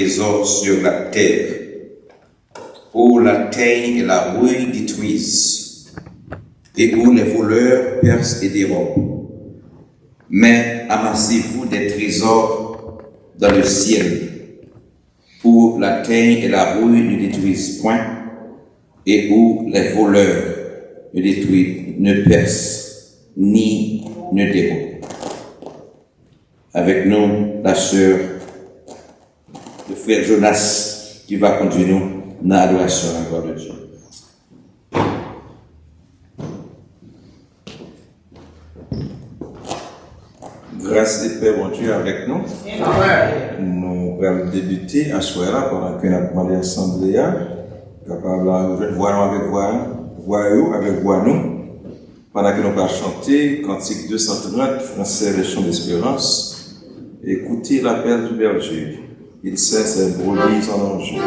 trésors sur la terre, où la teigne et la rouille détruisent, et où les voleurs percent et dérobent. Mais amassez-vous des trésors dans le ciel, où la teigne et la rouille ne détruisent point, et où les voleurs ne percent ni ne dérobent. Avec nous, la sœur, le frère Jonas, qui va conduire nous dans l'adoration à la gloire de Dieu. Grâce des Pères, mon Dieu, avec nous. Nous allons débuter à ce soir-là pendant que nous avons l'assemblée, capable de voir avec voix nous, pendant que nous allons chanter Cantique 230, français, le chant d'espérance. Écoutez l'appel du berger, il sait ses brebis en danger.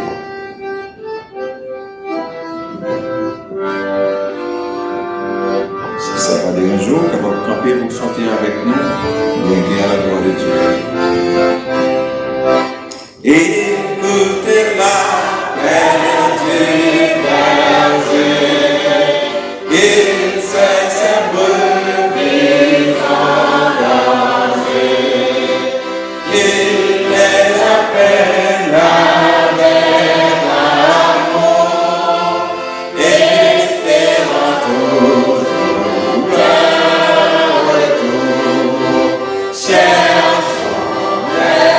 Si ça va aller un jour, qu'on va camper pour chanter avec nous, bien à la gloire de Dieu. Écoutez l'appel du berger, il sait ses brebis en danger. Il les appelle avec amour, espérant toujours leur retour. Cherchons-les,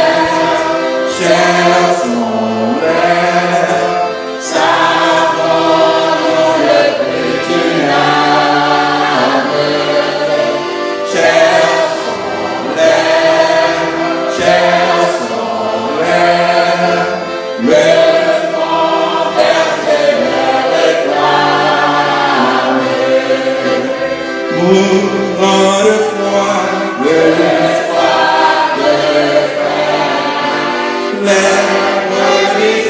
savons le but d'une âme. Mourant de foi, les brebis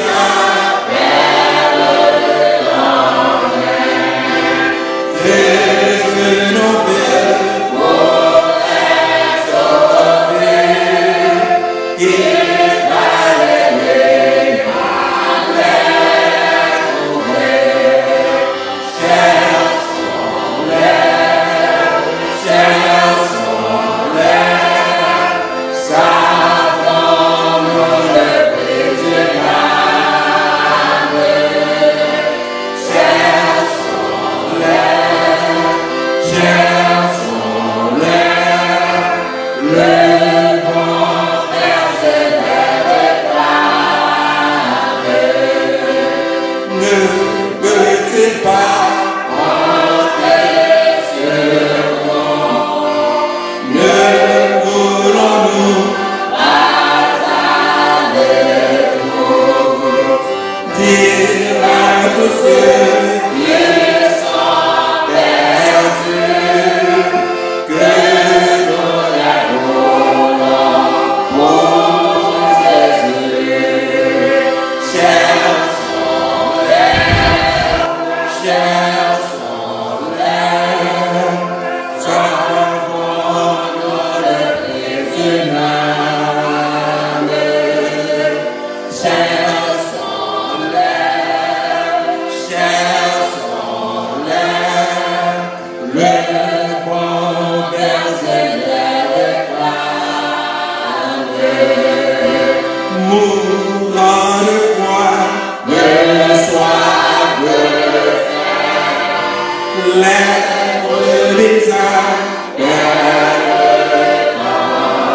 appellent en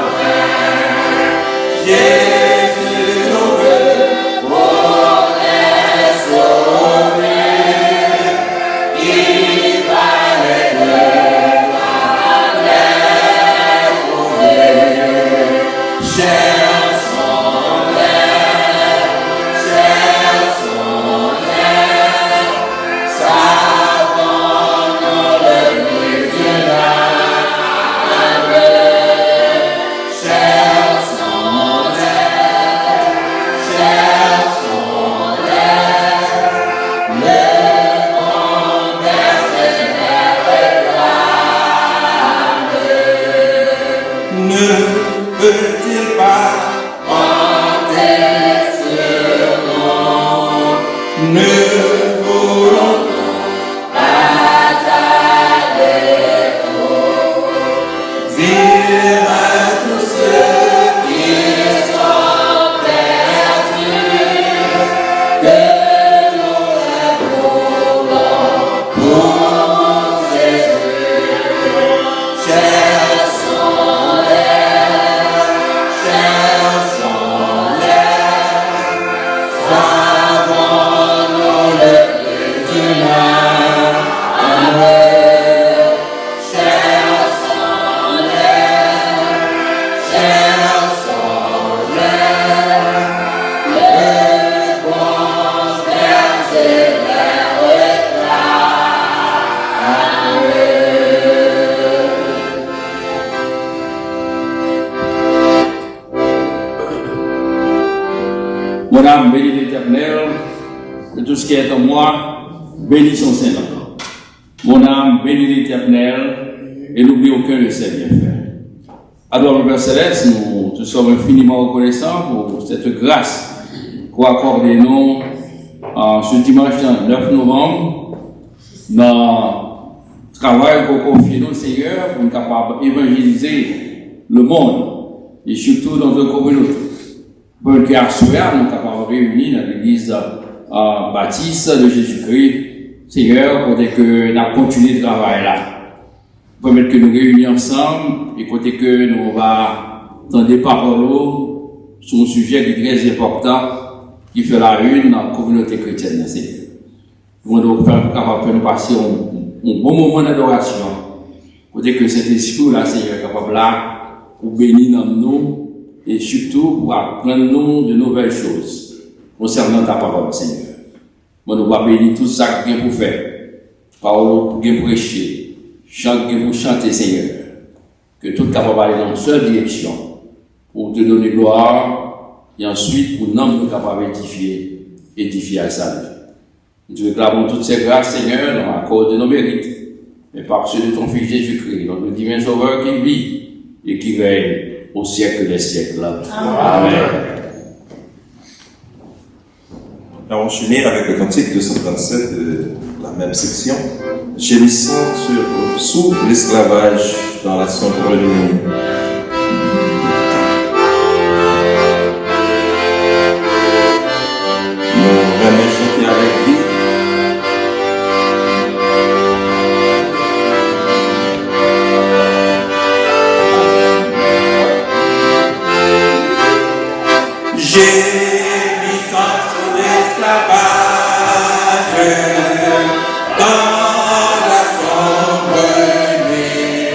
mer. Jésus nous veut pour les sauver, qu'il va les trouver. Savons Mon âme bénit l'Éternel, et tout ce qui est en moi, bénit son Saint-Nom. Mon âme bénit l'Éternel, et n'oublie aucun de ses bienfaits. Alors, Père Céleste, nous te sommes infiniment reconnaissants pour cette grâce qu'on accorde nous ce dimanche 9 novembre, dans le travail qu'on confie nous, Seigneur, pour être capable d'évangéliser le monde, et surtout dans notre communauté. Pour que à soir, nous sommes capables de réunir dans l'église baptiste de Jésus-Christ, Seigneur, pour que nous continuions le travail là. Pour que nous réunions ensemble et pour que nous va entendre des paroles sur un sujet qui est très important, qui fait la une dans la communauté chrétienne, Seigneur. Nous devons faire capable de nous passer un bon moment d'adoration. Pour que cet esprit-là, Seigneur, est capable là, pour bénir dans nous. Et surtout pour apprendre nous de nouvelles choses concernant ta parole, Seigneur. Moi, nous allons bénir tout ça que nous pour faire. Parole pour prêcher, chant pour chanter, Seigneur. Que tout capable aller dans une seule direction pour te donner gloire et ensuite pour nous capables d'édifier à salut. Nous réclamons toutes ces grâces, Seigneur, dans l'accord de nos mérites, mais par ceux de ton Fils Jésus-Christ, notre divin Sauveur qui vit et qui règne au siècle des siècles. Amen. On va enchaîner avec le cantique 237 de la même section. Gémissant sous l'esclavage dans la sombre nuit. Nous venons chanter avec vous. Gémissant sous l'esclavage dans la sombre nuit.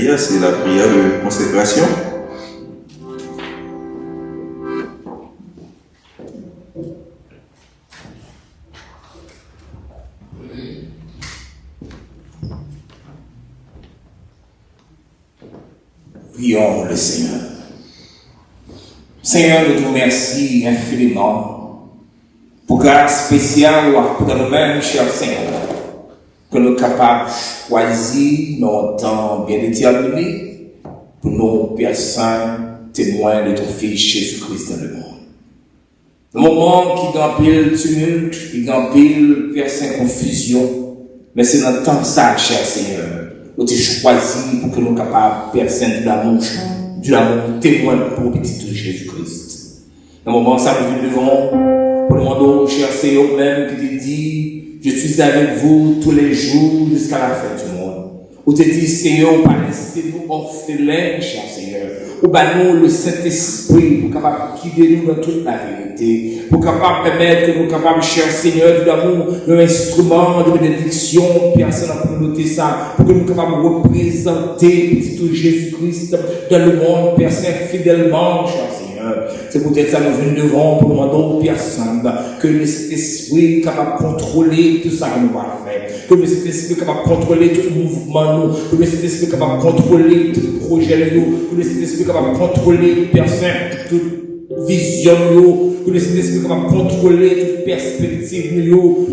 prière, c'est la prière de consécration. Prions le Seigneur. Seigneur, nous te remercions infiniment pour grâce spéciale pour nous-mêmes, cher Seigneur, que nous sommes capables de choisir nos temps bien déterminés pour nous, Père Saint, témoins de ton Fils Jésus-Christ dans le monde. Le moment qui remplit tumulte, qui remplit, Père Saint, confusion, mais c'est notre temps ça, cher Seigneur. Nous t'ai choisi pour que nous soyons capables, Père Saint, de l'amour témoin pour le petit Jésus-Christ. Dans le moment, ça nous devons, pour le monde, cher Seigneur, même, qui te dit, je suis avec vous tous les jours jusqu'à la fin du monde. Où te dit, Seigneur, pas laissez-nous orphelins, cher Seigneur. Ou nous le Saint-Esprit pour capable guider nous dans toute la vérité, pour capable permettre que nous capables, cher Seigneur, d'amour, un instrument de bénédiction, personne dans la communauté ça, pour que nous capables représenter petit Jésus-Christ dans le monde, Père Saint, fidèlement, cher Seigneur. C'est peut-être ça nous venons devant pour demander, Père Saint, que le Saint-Esprit capable de contrôler tout ça que nous allons faire, que le Saint-Esprit capable de contrôler tout mouvement, que le Saint-Esprit capable de contrôler tout projet, que le Saint-Esprit capable de contrôler, Père Saint, toute vision, que le Saint-Esprit capable de contrôler toute perspective,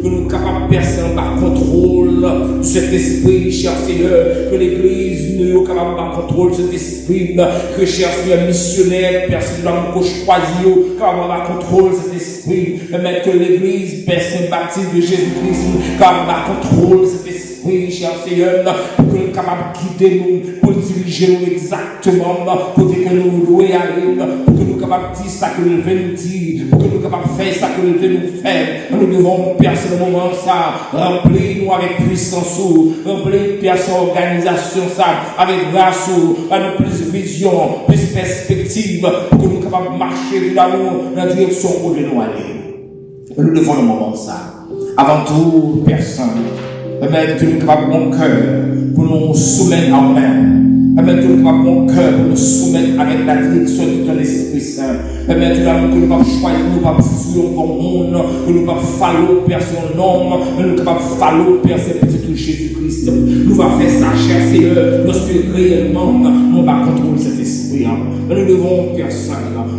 que nous capables de personne par contrôle de cet esprit, cher Seigneur, que l'Église nous capable de contrôle de cet esprit, que cher Seigneur missionnaire, personne nous choisi, capable de contrôle de cet esprit, mais que l'Église, personne baptiste de Jésus-Christ, capable de contrôle de cet esprit, cher Seigneur, pour que nous capable de guider nous, pour diriger nous exactement, pour que nous louer à lui, pour que nous capables de dire ça que nous venons dire, pour que nous capables de faire ça que nous venons faire. Nous devons percer le moment ça, remplir nous avec puissance, remplir percer organisation ça, avec grâce, avec plus de vision, plus de perspective, pour que nous capables de marcher de l'amour dans la direction où nous devons aller. Nous devons le moment ça. Avant tout, personne. Permettre que nous capables de mon cœur pour nous soumettre en main. Permettre que nous capables de mon cœur pour nous soumettre avec la direction de ton Esprit Saint. Permettre que nous capables de choisir, nous capables de fuir comme monde, que nous capables de falloir personne homme, mais nous capables de falloir personne petit Jésus-Christ. Nous allons faire ça, cher Seigneur, lorsque réellement nous allons contrôler cet esprit. Mais nous devons faire ça,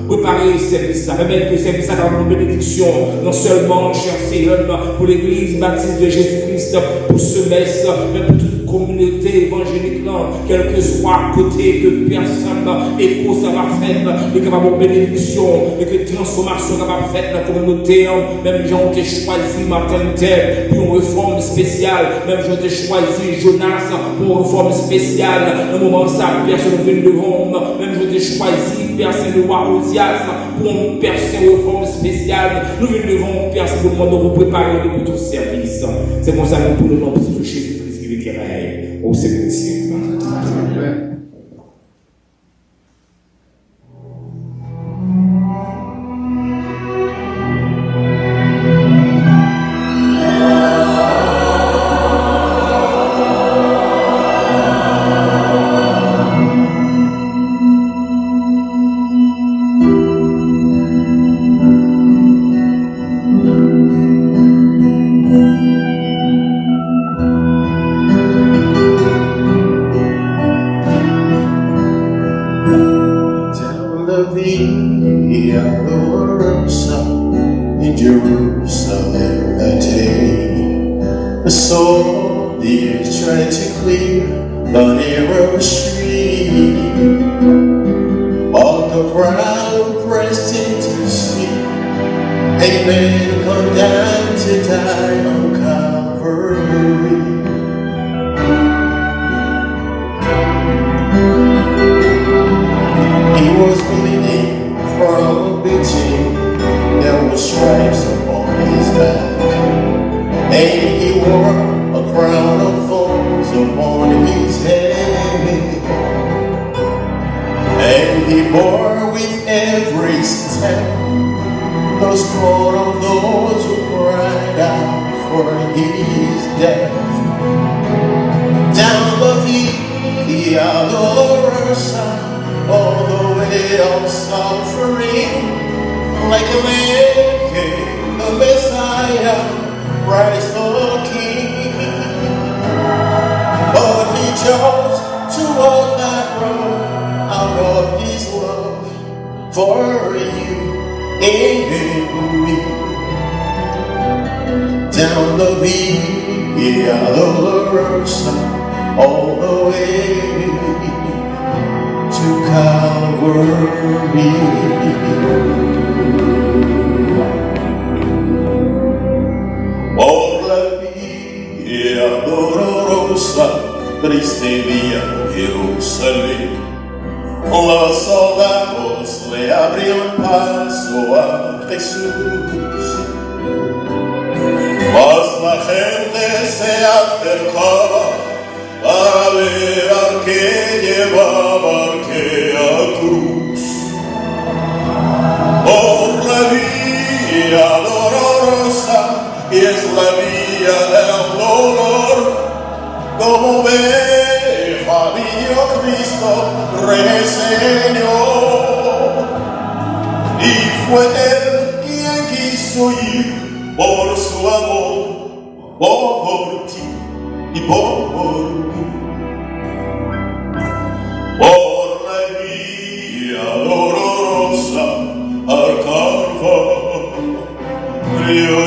préparer ce service, permettre que ce service a une bénédiction, non seulement, cher Seigneur, pour l'Église baptiste de Jésus-Christ, pour ce messe, mais pour toute communauté évangélique, quel que soit côté que personne écho ça va faire, mais capable de bénédiction, et que transformation va faire dans la communauté, même gens ont été choisis maternité pour une réforme spéciale, même gens ont été choisis Jonas pour une réforme spéciale, dans le moment où ça, personne vient devant, même gens ont été choisis, personne de roi Osias pour une réforme spéciale, nous venons devant personne pour le monde de vous préparer pour tout service. C'est pour ça que nous pouvons nous toucher Jésus-Christ qui vit au siècle des siècles. Via Dolorosa, all the way of suffering, like a man came the Messiah, Christ the King. But he chose to walk that road out of his love for you and me. Down the Via Dolorosa, all the way to Calvary. Por la Via Dolorosa, triste vía Jerusalén, los soldados le abrieron paso a Jesús. Mas la gente se acercaba para ver al que llevaba aquella cruz. Por la Vía Dolorosa, y es la vía del dolor, como oveja vino Cristo reseñó. Y fue él quien quiso ir por su amor, por ti y por mí. Por la Vía Dolorosa al Calvario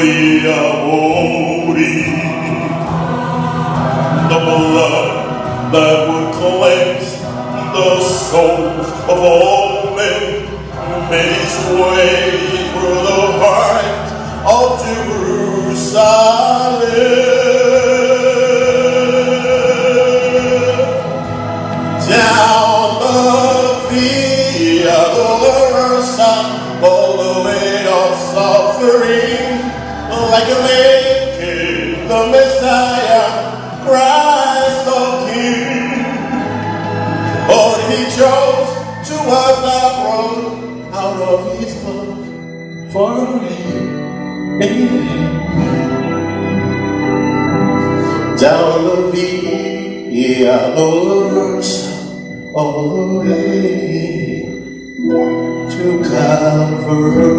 y a morir. The blood that would cleanse the souls of all men made its way through the heart of Jerusalem. Down the Via Dolorosa, all the way of suffering, like a man came the Messiah, Christ the King. But he chose to walk that road out of his love for you. Down the Via Dolorosa, all the way to Calvary.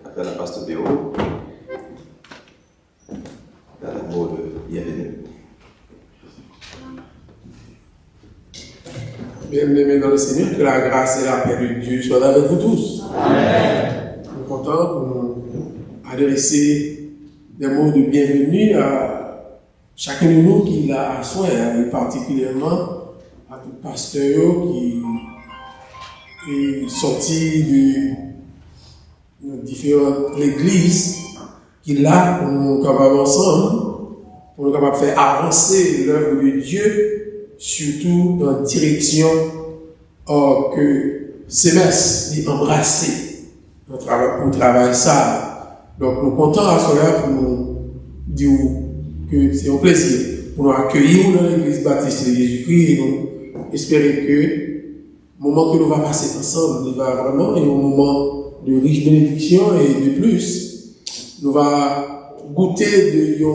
Appelle à Pasteur Béo. Dans le mot de bienvenue. Bien-aimés dans le Seigneur, que la grâce et la paix de Dieu soient avec vous tous. Amen. Nous sommes contents pour adresser des mots de bienvenue à chacun de nous qui l'a soin, et particulièrement à tout pasteur qui est sorti de différentes églises, qui là pour nous capables ensemble, pour nous capables faire avancer l'œuvre de Dieu, surtout dans la direction que CMS est embrassé pour travailler ça. Donc nous comptons à cela pour nous dire que c'est un plaisir pour nous accueillir dans l'église baptiste de Jésus-Christ et nous espérer que le moment que nous allons passer ensemble, il va vraiment être un moment de riche bénédiction et de plus, nous allons goûter de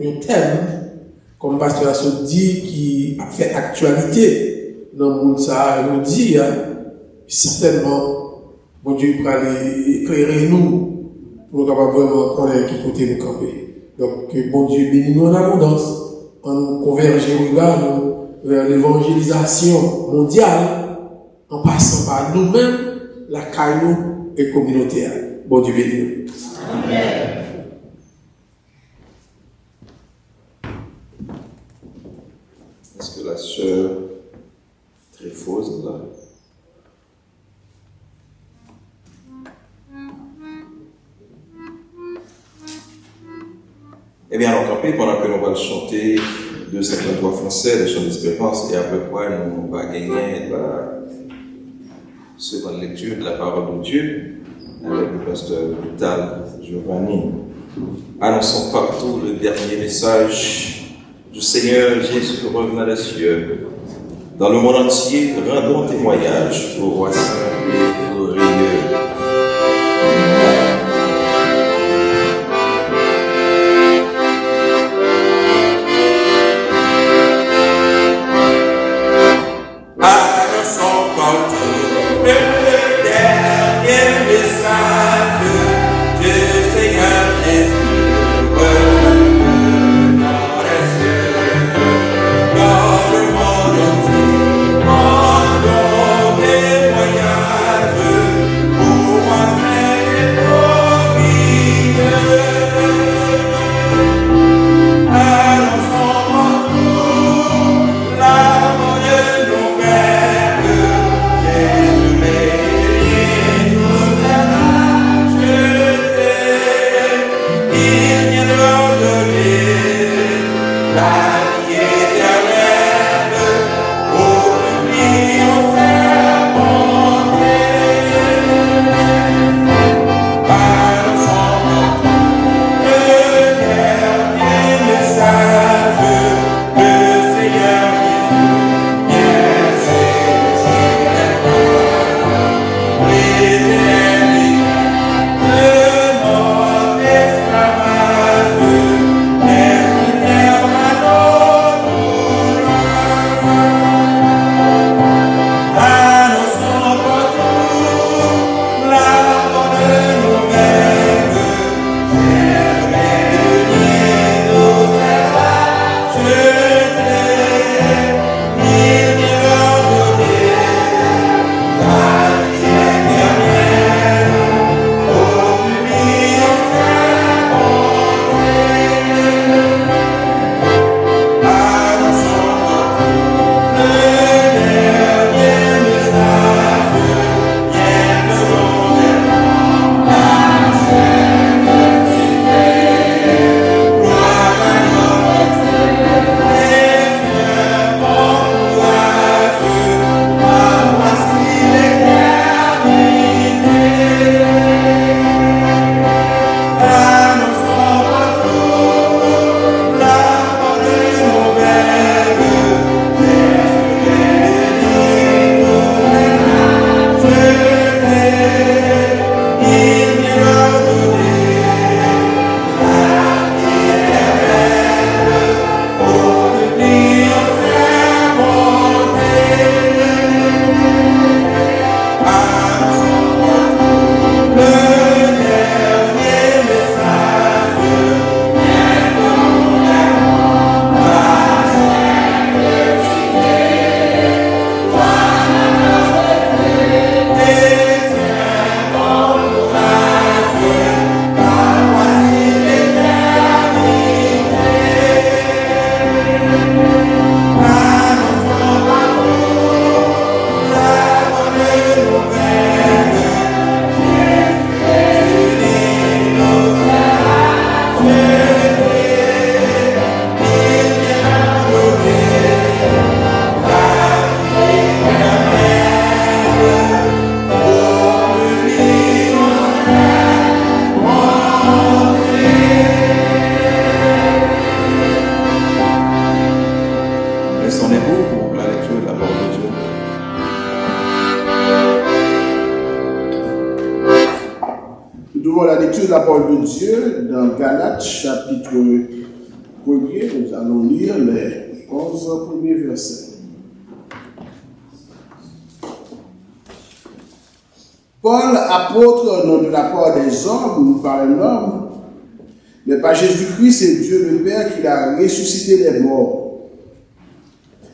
un thème, comme le pasteur a dit, qui a fait actualité dans le monde. Ça nous dit, certainement, bon Dieu va éclairer nous pour nous capables vraiment connaître qui côté nous camper. Donc, que bon Dieu bénisse nous en abondance, en nous converger vers l'évangélisation mondiale, en passant par nous-mêmes, la caillou et communautaire. Bon Dieu bénisse nous. Amen. Est-ce que la sœur Tréfose est là? Eh bien, alors, campé pendant que nous allons chanter 253 français, le chant d'espérance, et après quoi nous allons gagner seconde lecture de la parole de Dieu avec le pasteur Vital Giovanni. Annonçons partout le dernier message du Seigneur Jésus revenu des cieux. Dans le monde entier, rendons témoignage au roi saint et glorieux. La parole de Dieu dans Galates chapitre 1er, nous allons lire les 11 premiers versets. Paul, apôtre, non de la part des hommes, ou par un homme, mais par Jésus-Christ, c'est Dieu le Père qui l'a ressuscité des morts.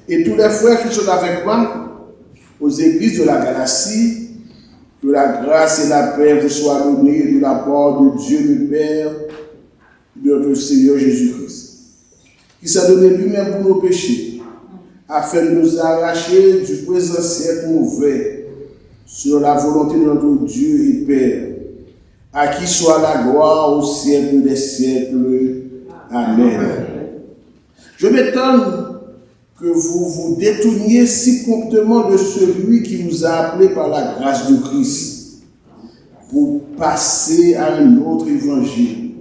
Et tous les frères qui sont avec moi aux églises de la Galatie, que la grâce et la paix vous soient données de la part de Dieu le Père, de notre Seigneur Jésus-Christ, qui s'est donné lui-même pour nos péchés, afin de nous arracher du présent siècle mauvais, sur la volonté de notre Dieu et Père, à qui soit la gloire au siècle des siècles. Amen. Je m'étonne que que vous vous détourniez si promptement de celui qui vous a appelé par la grâce de Christ pour passer à un autre évangile.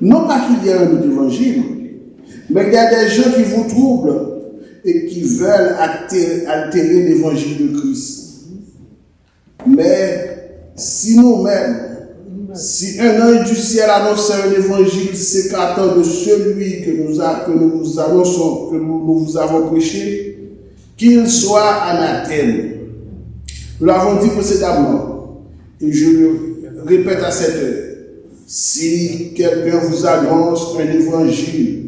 Non pas qu'il y ait un autre évangile, mais il y a des gens qui vous troublent et qui veulent altérer l'évangile de Christ. Mais si nous-mêmes, si un ange du ciel annonçait un évangile s'écartant de celui que nous annonçons, que nous vous avons prêché, qu'il soit anathème. Nous l'avons dit précédemment, et je le répète à cette heure, si quelqu'un vous annonce un évangile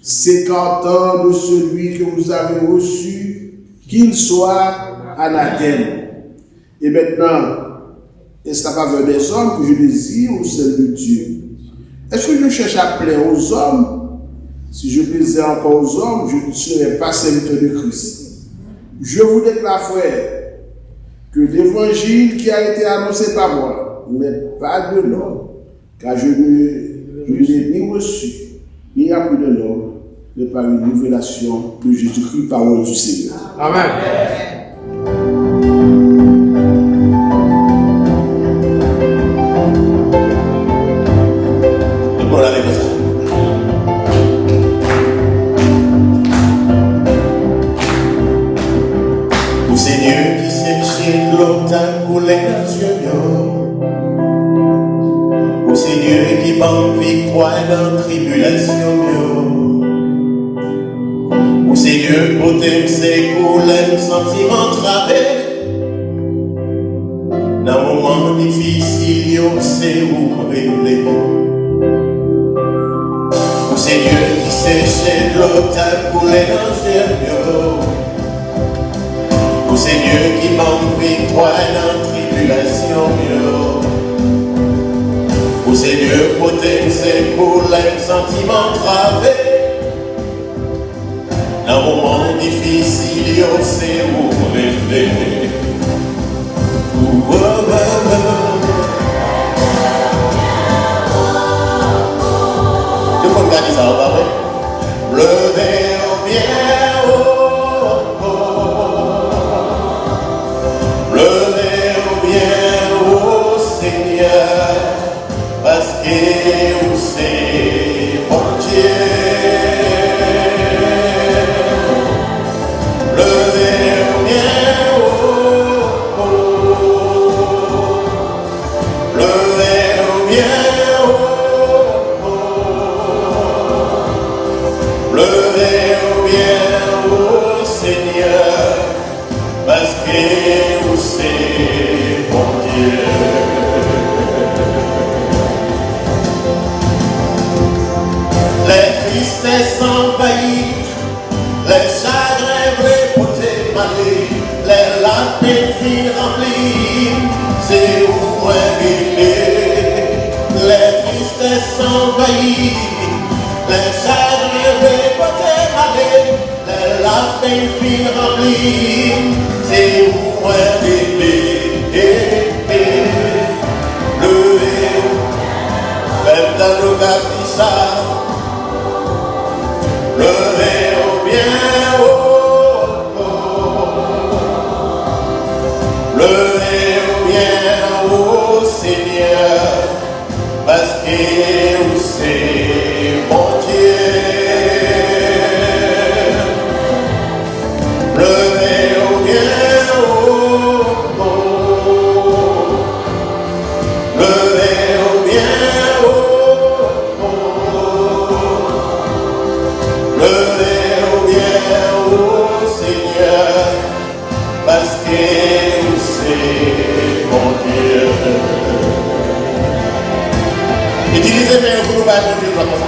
s'écartant de celui que vous avez reçu, qu'il soit anathème. Et maintenant, est-ce la faveur des hommes que je désire ou celle de Dieu? Est-ce que je cherche à plaire aux hommes? Si je plaisais encore aux hommes, je ne serais pas serviteur de Christ. Je vous déclare, frère, que l'évangile qui a été annoncé par moi n'est pas de l'homme, car je ne l'ai ni reçu, ni appris de l'homme, mais par une révélation de Jésus-Christ, parole du Seigneur. Amen. Seigneur qui s'écrit l'automne pour les nations, au Seigneur qui bat victoire dans la tribulation, au Seigneur pour t'aimer pour les sentiments través, dans un moment difficile, c'est où régler. Au Seigneur qui s'écrit l'automne pour les nations, au Seigneur qui manque victoire dans la tribulation, au Seigneur protège pour les sentiments través, dans un moment difficile, c'est où rêver. Tout le monde a dit ça, pas vrai? Levez au bien. Parce que vous c'est bon Dieu. Levez bien haut, levez bien haut, levez bien haut Seigneur, parce que vous c'est bon Dieu. Les tristesses envahissent, les chagrins veulent porter malheur, les larmes filent remplies, c'est où moi vivre. Les tristesses envahissent, les chagrins veulent porter malheur, les larmes filent remplies, c'est où moi vivre. Même dans nos gâtissages, levez au bien haut, levez au bien haut Seigneur, parce que vous c'est bon Dieu. Levez au bien haut, levez au bien haut. Levez au bien haut Seigneur, parce que vous c'est mon Dieu. Utilisez bien pour nous battre Dieu comme ça.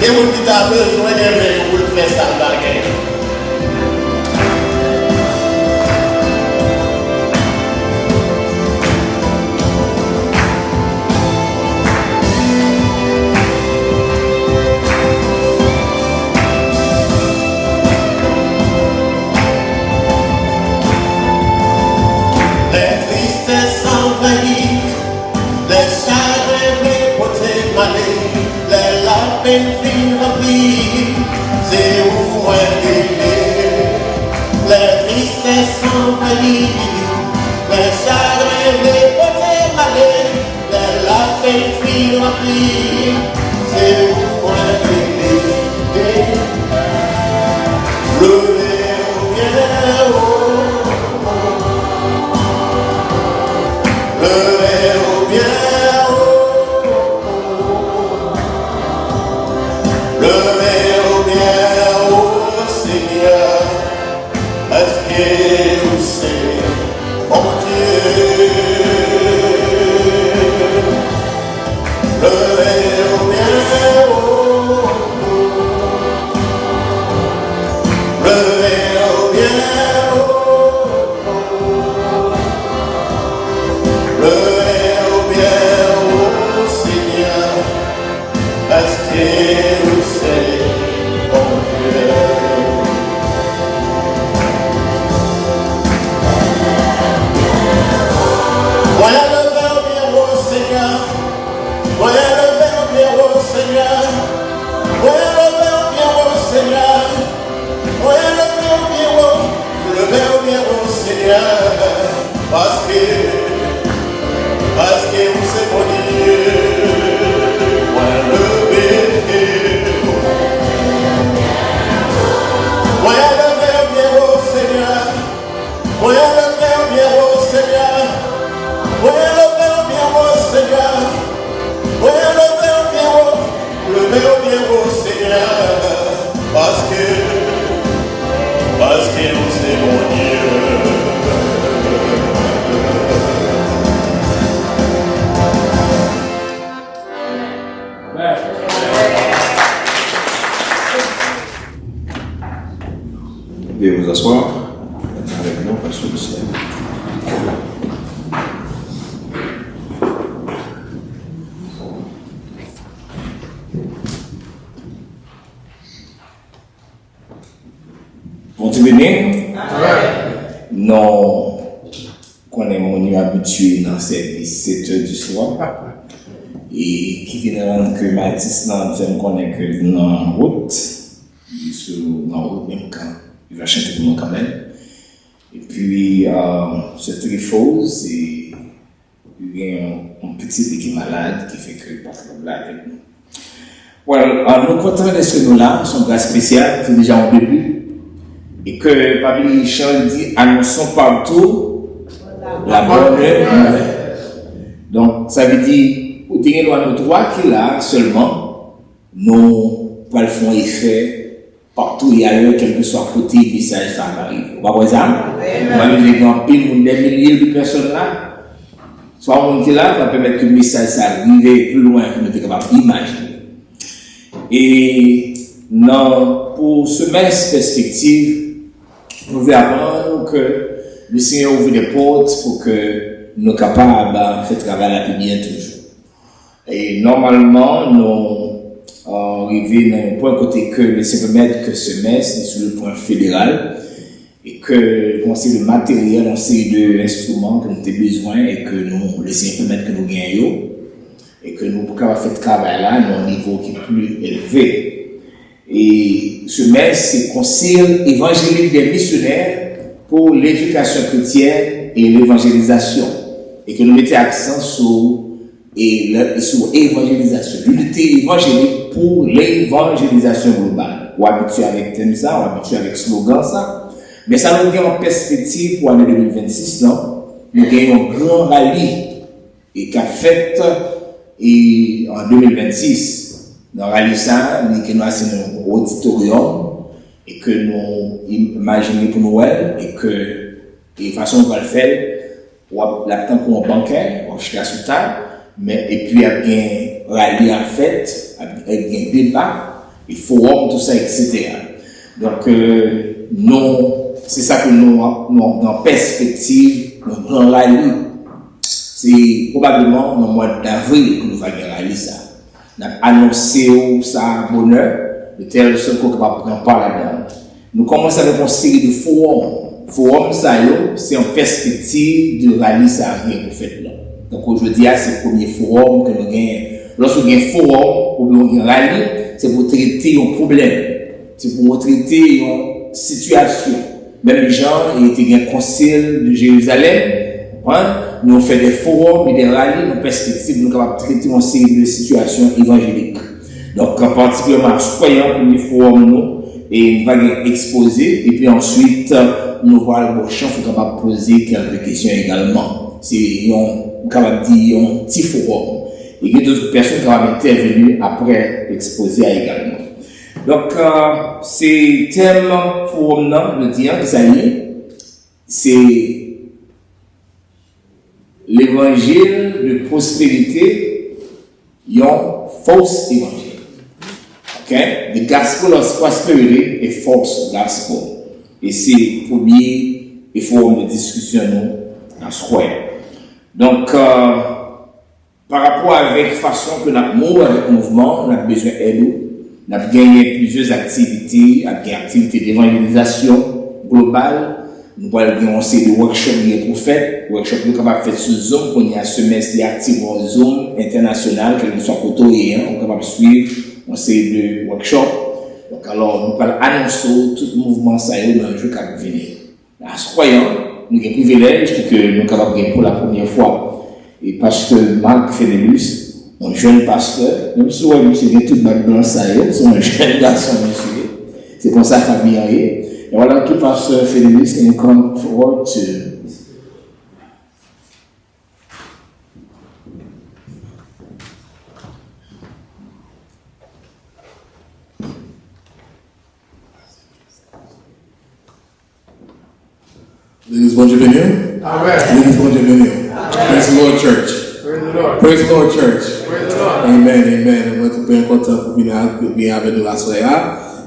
Et vous qui avez besoin de vous faire ça baguette. peine fin remplie, c'est où moi la tristesse envahie, le chagrin les côtés malais, la peine fin remplie, c'est où moi Veuillez vous asseoir. Avec nous, pas sous le ciel. Pour te venir, non, qu'on est mon habitué dans service 7 heures du soir. Et qui vient que Mathis n'a pas connaît que dans la route, dans la route même quand il va chanter pour nous quand même. Et puis, c'est très faux, c'est il y a un petit qui est malade qui fait que pas de blague avec nous. Voilà, nous comptons de ce nous-là, son gars spécial, c'est déjà au début. Et que Pabli Charles dit, annonçons partout la bonne nouvelle. Donc, ça veut dire, au dernier loi nos droits qu'il a seulement, nous pouvons faire effet partout et ailleurs, quel que soit côté, le message ça arrive. Vous voyez ça? On va vivre dans des milliers de personnes là. Soit on qui là, va permettre que le message ça arrive plus loin que nous sommes capables d'imaginer. Et non, pour ce même perspective, nous verrons que le Seigneur ouvre des portes pour que nous soyons capables de faire travailler la lumière toujours. Et normalement, nous arrivons à un point côté que le Seigneur permet que ce messe est sur le point fédéral et que on sait le matériel, on sait de l'instrument que nous avons besoin et que nous, le Seigneur permet que nous gagnions et que nous pouvons faire ce travail là à un niveau qui est plus élevé. Et ce messe, c'est concile évangélique des missionnaires pour l'éducation chrétienne et l'évangélisation. Et que nous mettons accent sur l'évangélisation, l'unité évangélique pour l'évangélisation globale. On habitue avec thème ça, on habitue avec slogan ça. Mais ça nous donne en perspective pour l'année 2026, non? Nous avons un grand rallye et qu'a fait en 2026. Dans le rallye ça, nous avons un auditorium et que nous imaginons pour Noël et que de façon on va le faire, on va l'attendre pour un banquet, on va acheter à sous table, mais et puis il y a bien rallye en fête, avec un débat, il forum, tout ça, etc. Donc, non, c'est ça que nous avons en perspective, notre grand rallye. C'est probablement au mois d'avril que nous allons rallye ça. Nous avons annoncé ça bonheur, de telle sorte qu'on va prendre part là-dedans. Nous commençons avec une série de forums. Forum ça c'est en perspective de rallye ça rien pour faire là. Donc aujourd'hui c'est le premier forum que nous avons lorsque vous avez un forum ou bien un rallye, c'est pour traiter un problème, c'est pour traiter une situation. Même les gens, il y a un concile de Jérusalem, nous on fait des forums et des rallyes, nos perspectives, nous sommes capables de traiter une série de situations évangéliques. Donc, particulièrement, croyons pour les forums, nous, et nous allons exposer, et puis ensuite, nous allons avoir chance de poser quelques questions également. C'est capable de dire un petit forum. Et il y a d'autres personnes qui vont intervenir après l'exposé également. Donc, c'est thème forum, le dire, ça y est, c'est l'évangile de prospérité, un fausse évangile. Okay? The gospel of prosperity est false gospel. Et c'est le premier forum de discussion nous en soi. Donc, par rapport avec la façon que nous avons avec le mouvement, on a besoin d'aide. Nous avons gagné plusieurs activités, activités d'évangélisation globale. Nous avons lancé des workshops pour faire. Workshops qui sont capables de faire sur Zoom, qu'on y a un semestre d'actifs en Zoom international, quel que soit côté, on est capable de suivre une série de workshops. Donc, alors, nous allons annoncer tout le mouvement ça dans le jour qui va venir. En ce croyant, nous avons un privilège que nous sommes capables de gagner pour la première fois. Et pasteur Marc Fénélus, un jeune pasteur, même si monsieur vient tout blanc ça y est, c'est un jeune garçon, monsieur. C'est comme ça la famille est. Et voilà tout pasteur Fénélus qui come forward to. Ladies, bonjour, bienvenue. Ladies, bonjour, bienvenue. Praise the Lord, church. Praise the Lord, church. Amen, amen. Moi, je suis bien content pour venir avec nous la soirée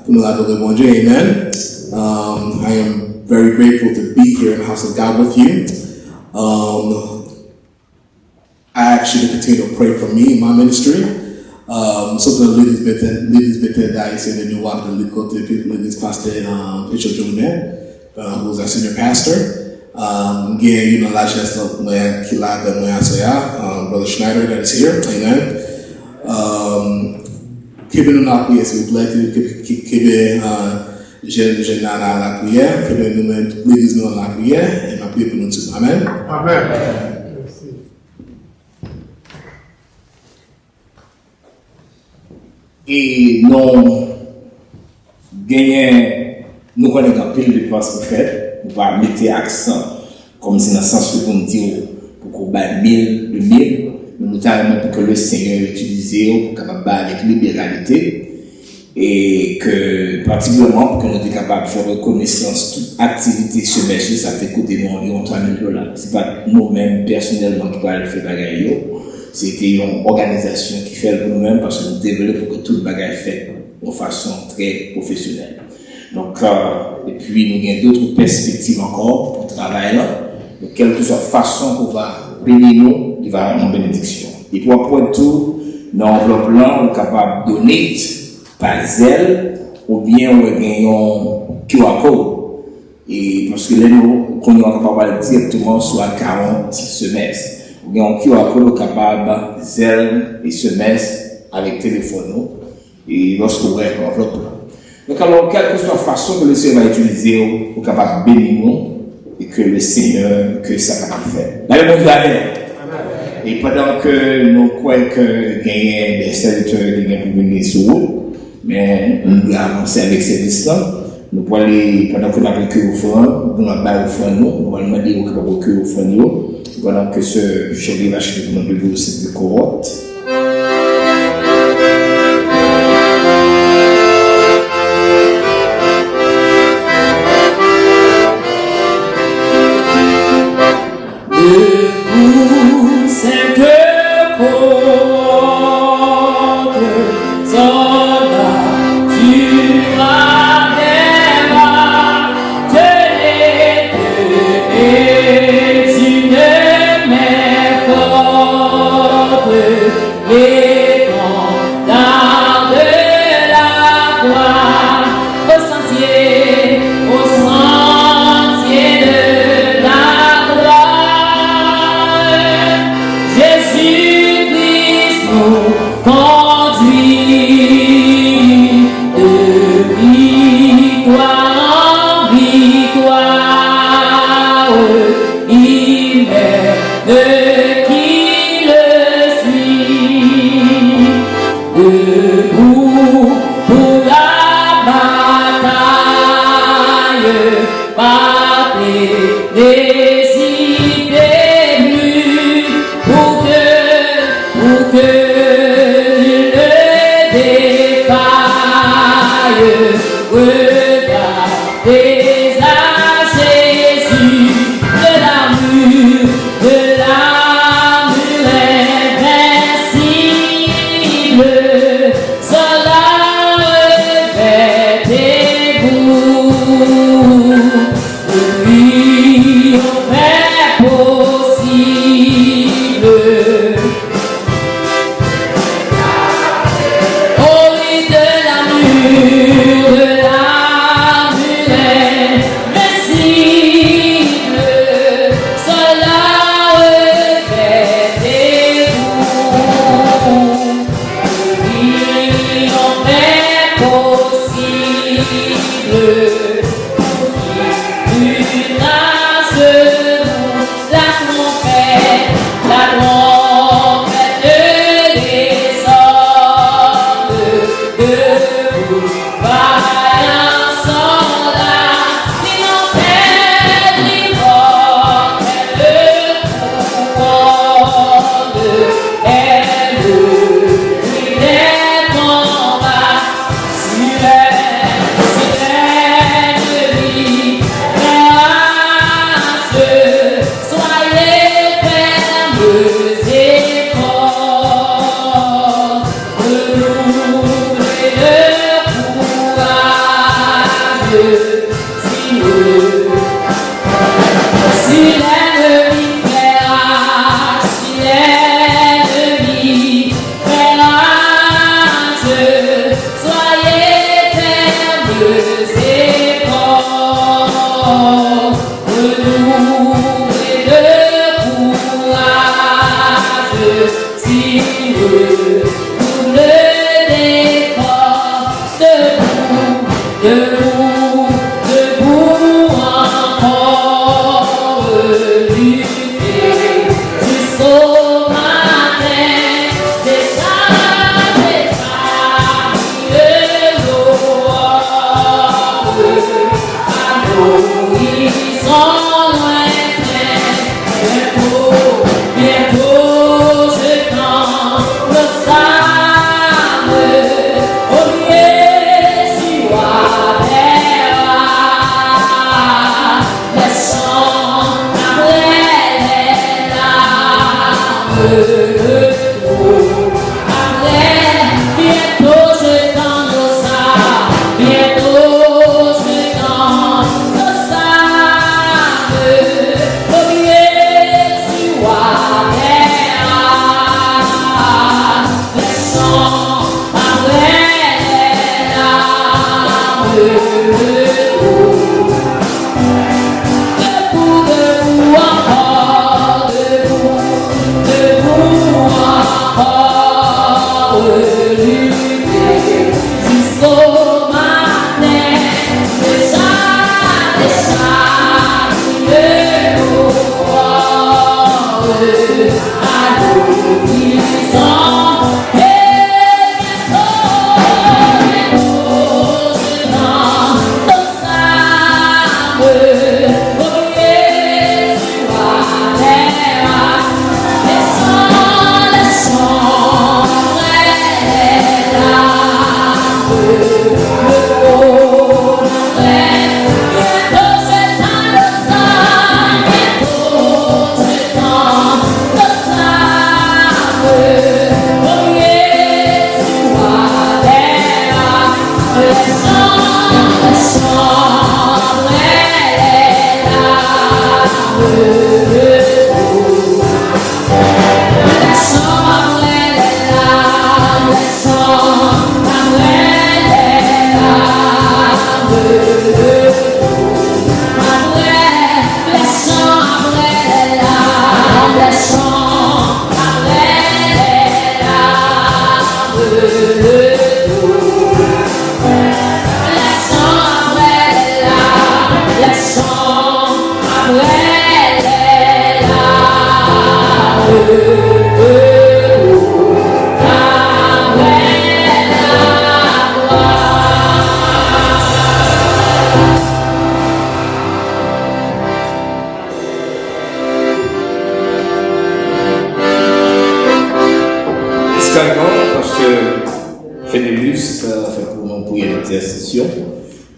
pour nous adorer mon Dieu. Amen. I am very grateful to be here in the house of God with you. I actually continue to pray for me in my ministry. So the ladies been that I said they knew what the côté ladies pastor Bishop Julian, who's our senior pastor. Again, you know, la chance of Brother Schneider that is here. Amen. Keeping on prière, s'il vous plaît, keeping je n'ai à la prière, keeping nous ladies nous à la prière, et ma prière pour nous tous. Amen. Amen. Et nous gagnons, nous connaissons un pile de dépenses pour faire. On va mettre accent comme si dans le sens où on dit pour qu'on baille 1000, 2000, mais notamment pour que le Seigneur utilise pour capable avec libéralité et que particulièrement pour que nous soyons capables de faire reconnaissance toute activité semencière, ça fait coûter nous environ $3,000. C'est pas nous-mêmes personnellement qui va le faire bagaille, c'était une organisation qui fait pour nous-mêmes parce que nous développons pour que tout le bagage fait de façon très professionnelle. Donc, et puis nous avons d'autres perspectives encore pour travailler là. De quelle que soit la façon qu'on va bénir nous, il va avoir une bénédiction. Et pour après tout, dans l'enveloppe là, on est capable de donner par zèle ou bien on gagne un QR code. Et parce que là, nous, on est capable directement sur 40 semestres. On gagne un QR code capable zèle et semestre avec téléphone. Et lorsque vous avez l'enveloppe là. Donc alors, quelle que soit la façon que le Seigneur va utiliser pour capable bénir nous et que le Seigneur, que ça capable faire. La même chose avec. Et pendant que nous croyons que gagner des serviteurs qui viennent pour venir sur vous, mais on doit avancer avec ces distances. Nous pouvons aller, pendant que nous avons que au front, nous avons au front nous allons demander au capable que au front nous, pendant que ce chéri va acheter pour nous de cette cohorte. Debout, cette côte, soldat, tu m'avais tenez et tu ne m'es forte.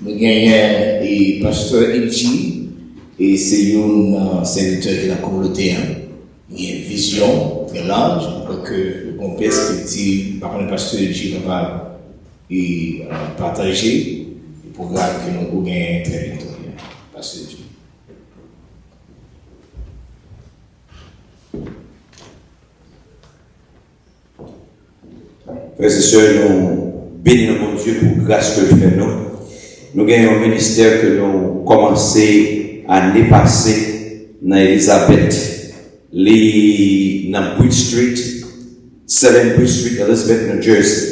Nous gagnons et pasteur Edji, et c'est un sénateur de la communauté. Il y a une vision très large, je crois que mon perspective, par contre, le pasteur Edji est capable de partager le programme que nous gagnons très bientôt. Pasteur Edji. Frères et sœurs, nous bénissons mon Dieu pour grâce que le fait nous. Nous gagnons un ministère que nous commencé l'année passée dans Elizabeth, dans Bridge Street, 7 Bridge Street, Elizabeth, New Jersey.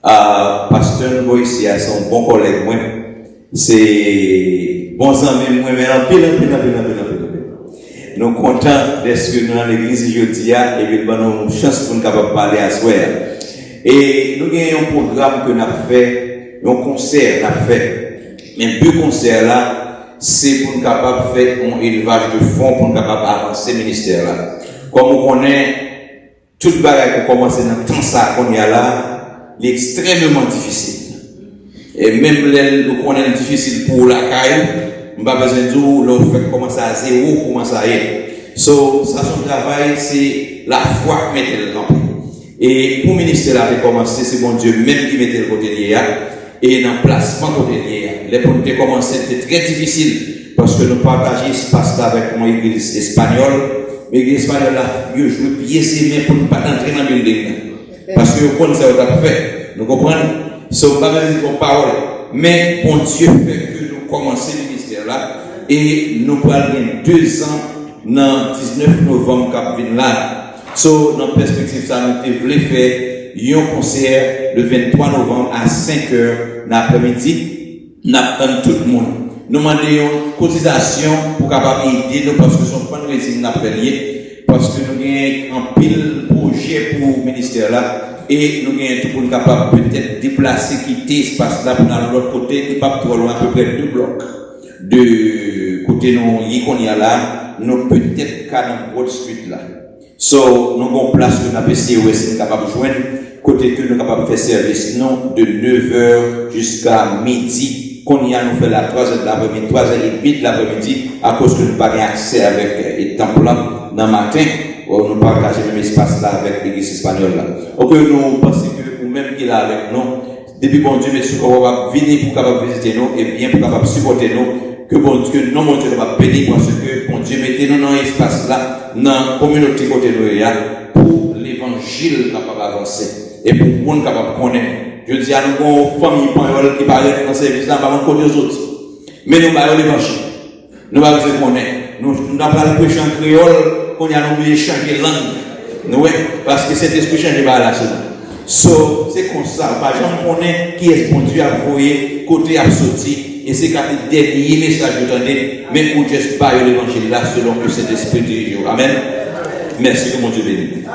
Pasteur Boyce, c'est un bon collègue, moi. C'est bon ami, moi, mais en pile. Nous sommes contents d'être dans l'église aujourd'hui et nous avons une chance pour nous parler à soi. Et nous avons un programme que nous avons fait, un concert nous avons fait. Mais deux concerts là, c'est pour nous capables de faire un élevage de fonds pour nous capables d'avancer le ministère là. Comme on connaît, toute bagarre qu'on commence dans le temps ça qu'on y a là, il est extrêmement difficile. Et même nous connaissons difficile pour la caille, on n'a pas besoin de dire, l'on fait commencer à zéro, commencer à y. So, ça son travail, c'est la foi qui met le temps. Et pour le ministère là, commencer, c'est bon Dieu même qui mettait le côté lié. Et dans le placement côté lié, les premiers commencés c'était très difficile parce que nous partageons espace là avec mon église espagnole. L'église espagnole là, je joue pieds et mains pour ne pas entrer dans le building. Parce que vous connaissez ce qu'on a fait. Nous comprenons? Ce n'est pas une parole. Mais bon Dieu fait que nous commençons le ministère là. Et nous parlons 2 ans dans 19 novembre qui vient là. So, dans la perspective, ça nous voulons faire un concert le 23 novembre à 5h l'après-midi. Nous attendons tout le monde. Nous demandons une cotisation pour capable aider nous parce que son fundraising n'a pas lié. Parce que nous avons un pile projet pour le ministère là. Et nous avons tout pour nous capable peut-être déplacer, quitter l'espace là pour aller de l'autre côté, qui n'est pas trop loin, à peu près 2 blocs. De côté nous, qu'on y a là, nous peut-être qu'à dans Broad Street là. So, nous avons place que nous avons essayé de capable de joindre, côté que nous sommes capables de faire service, non, de 9h jusqu'à midi, qu'on y a nous fait la 3h de l'après-midi, 3h30 de l'après-midi, à cause que nous n'avons pas accès avec les temples là, dans le matin, où nous partageons le même espace là avec l'église espagnole là. Ok, nous pensons que, ou même qu'il est avec nous, depuis bon Dieu, monsieur, on va venir pour capable visiter nous, et bien pour capable supporter nous, que bon Dieu, non, mon Dieu, va bénir parce que bon Dieu, mettez-nous dans l'espace là, dans la communauté côté nous, pour l'évangile capable d'avancer, et pour le monde capable de connaître. Je dis à nous, une famille qui parle dans ce service là, pas de côté aux autres. Mais nous parlons l'évangile. Nous ne pouvons pas connaître. Nous n'avons pas le prêcher en créole, qu'on a oublié de changer de langue. Nous, parce que cet esprit change pas là. So, c'est comme ça. Par exemple, on connaît qui est bon Dieu à envoyer, côté à sortir. Et c'est quand le dernier message que vous entendez, mais pour juste parler l'évangile là, selon que cet esprit dirige. Amen. Merci que mon Dieu bénisse.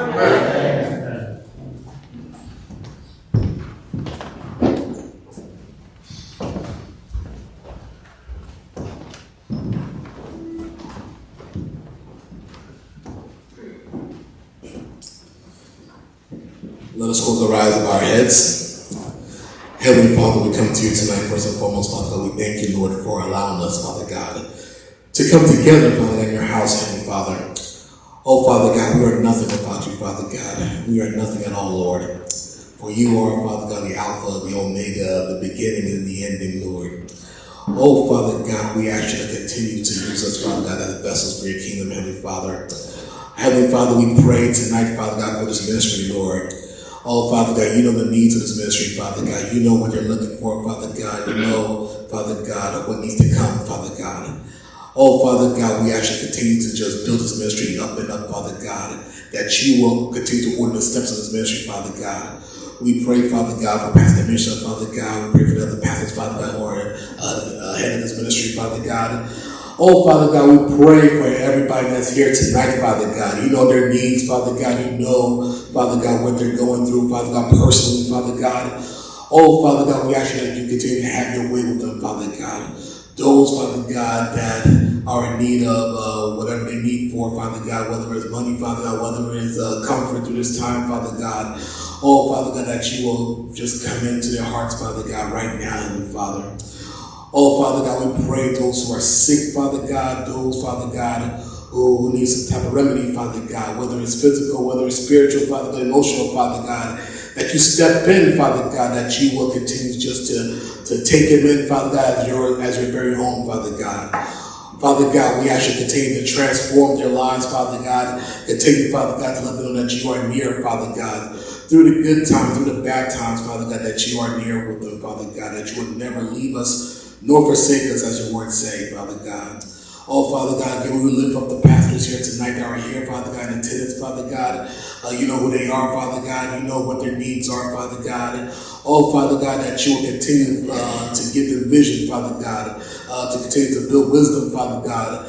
Let us close the eyes of our heads. Heavenly Father, we come to you tonight, first and foremost, Father God. We thank you, Lord, for allowing us, Father God, to come together, Father God, in your house, Heavenly Father. Oh, Father God, we are nothing without you, Father God. We are nothing at all, Lord. For you are, Father God, the Alpha, the Omega, the beginning and the ending, Lord. Oh, Father God, we ask you to continue to use us, Father God, as vessels for your kingdom, Heavenly Father. Heavenly Father, we pray tonight, Father God, for this ministry, Lord. Oh, Father God, you know the needs of this ministry, Father God. You know what they're looking for, Father God. You know, Father God, what needs to come, Father God. Oh, Father God, we actually continue to just build this ministry up and up, Father God, that you will continue to order the steps of this ministry, Father God. We pray, Father God, for Pastor Misha, Father God. We pray for the other pastors, Father God, who are head of this ministry, Father God. Oh, Father God, we pray for everybody that's here tonight, Father God. You know their needs, Father God. You know, Father God, what they're going through, Father God, personally, Father God. Oh, Father God, we ask you that you continue to have your way with them, Father God. Those, Father God, that are in need of whatever they need for, Father God, whether it's money, Father God, whether it's comfort through this time, Father God. Oh, Father God, that you will just come into their hearts, Father God, right now, Heavenly Father. Oh, Father God, we pray those who are sick, Father God, those, Father God, who need some type of remedy, Father God, whether it's physical, whether it's spiritual, Father God, emotional, Father God, that you step in, Father God, that you will continue just to take him in, Father God, as your very own, Father God. Father God, we ask you to continue to transform their lives, Father God. Continue, Father God, to let them know that you are near, Father God. Through the good times, through the bad times, Father God, that you are near with them, Father God, that you would never leave us nor forsake us, as your word say, Father God. Oh, Father God, again, we lift up the pastors here tonight that are here, Father God, in attendance, Father God. You know who they are, Father God. You know what their needs are, Father God. And, oh, Father God, that you will continue to give them vision, Father God, to continue to build wisdom, Father God,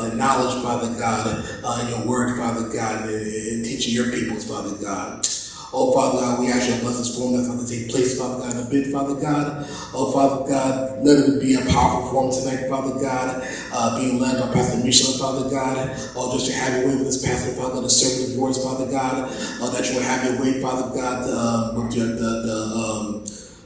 and knowledge, Father God, in your word, Father God, and teaching your peoples, Father God. Oh, Father God, we ask you to bless this forum that's going to take place, Father God, in a bit, Father God. Oh, Father God, let it be a powerful forum tonight, Father God, being led by Pastor Michelin, Father God. Oh, just to have your way with this pastor, Father God, to serve your voice, Father God. That you will have your way, Father God, with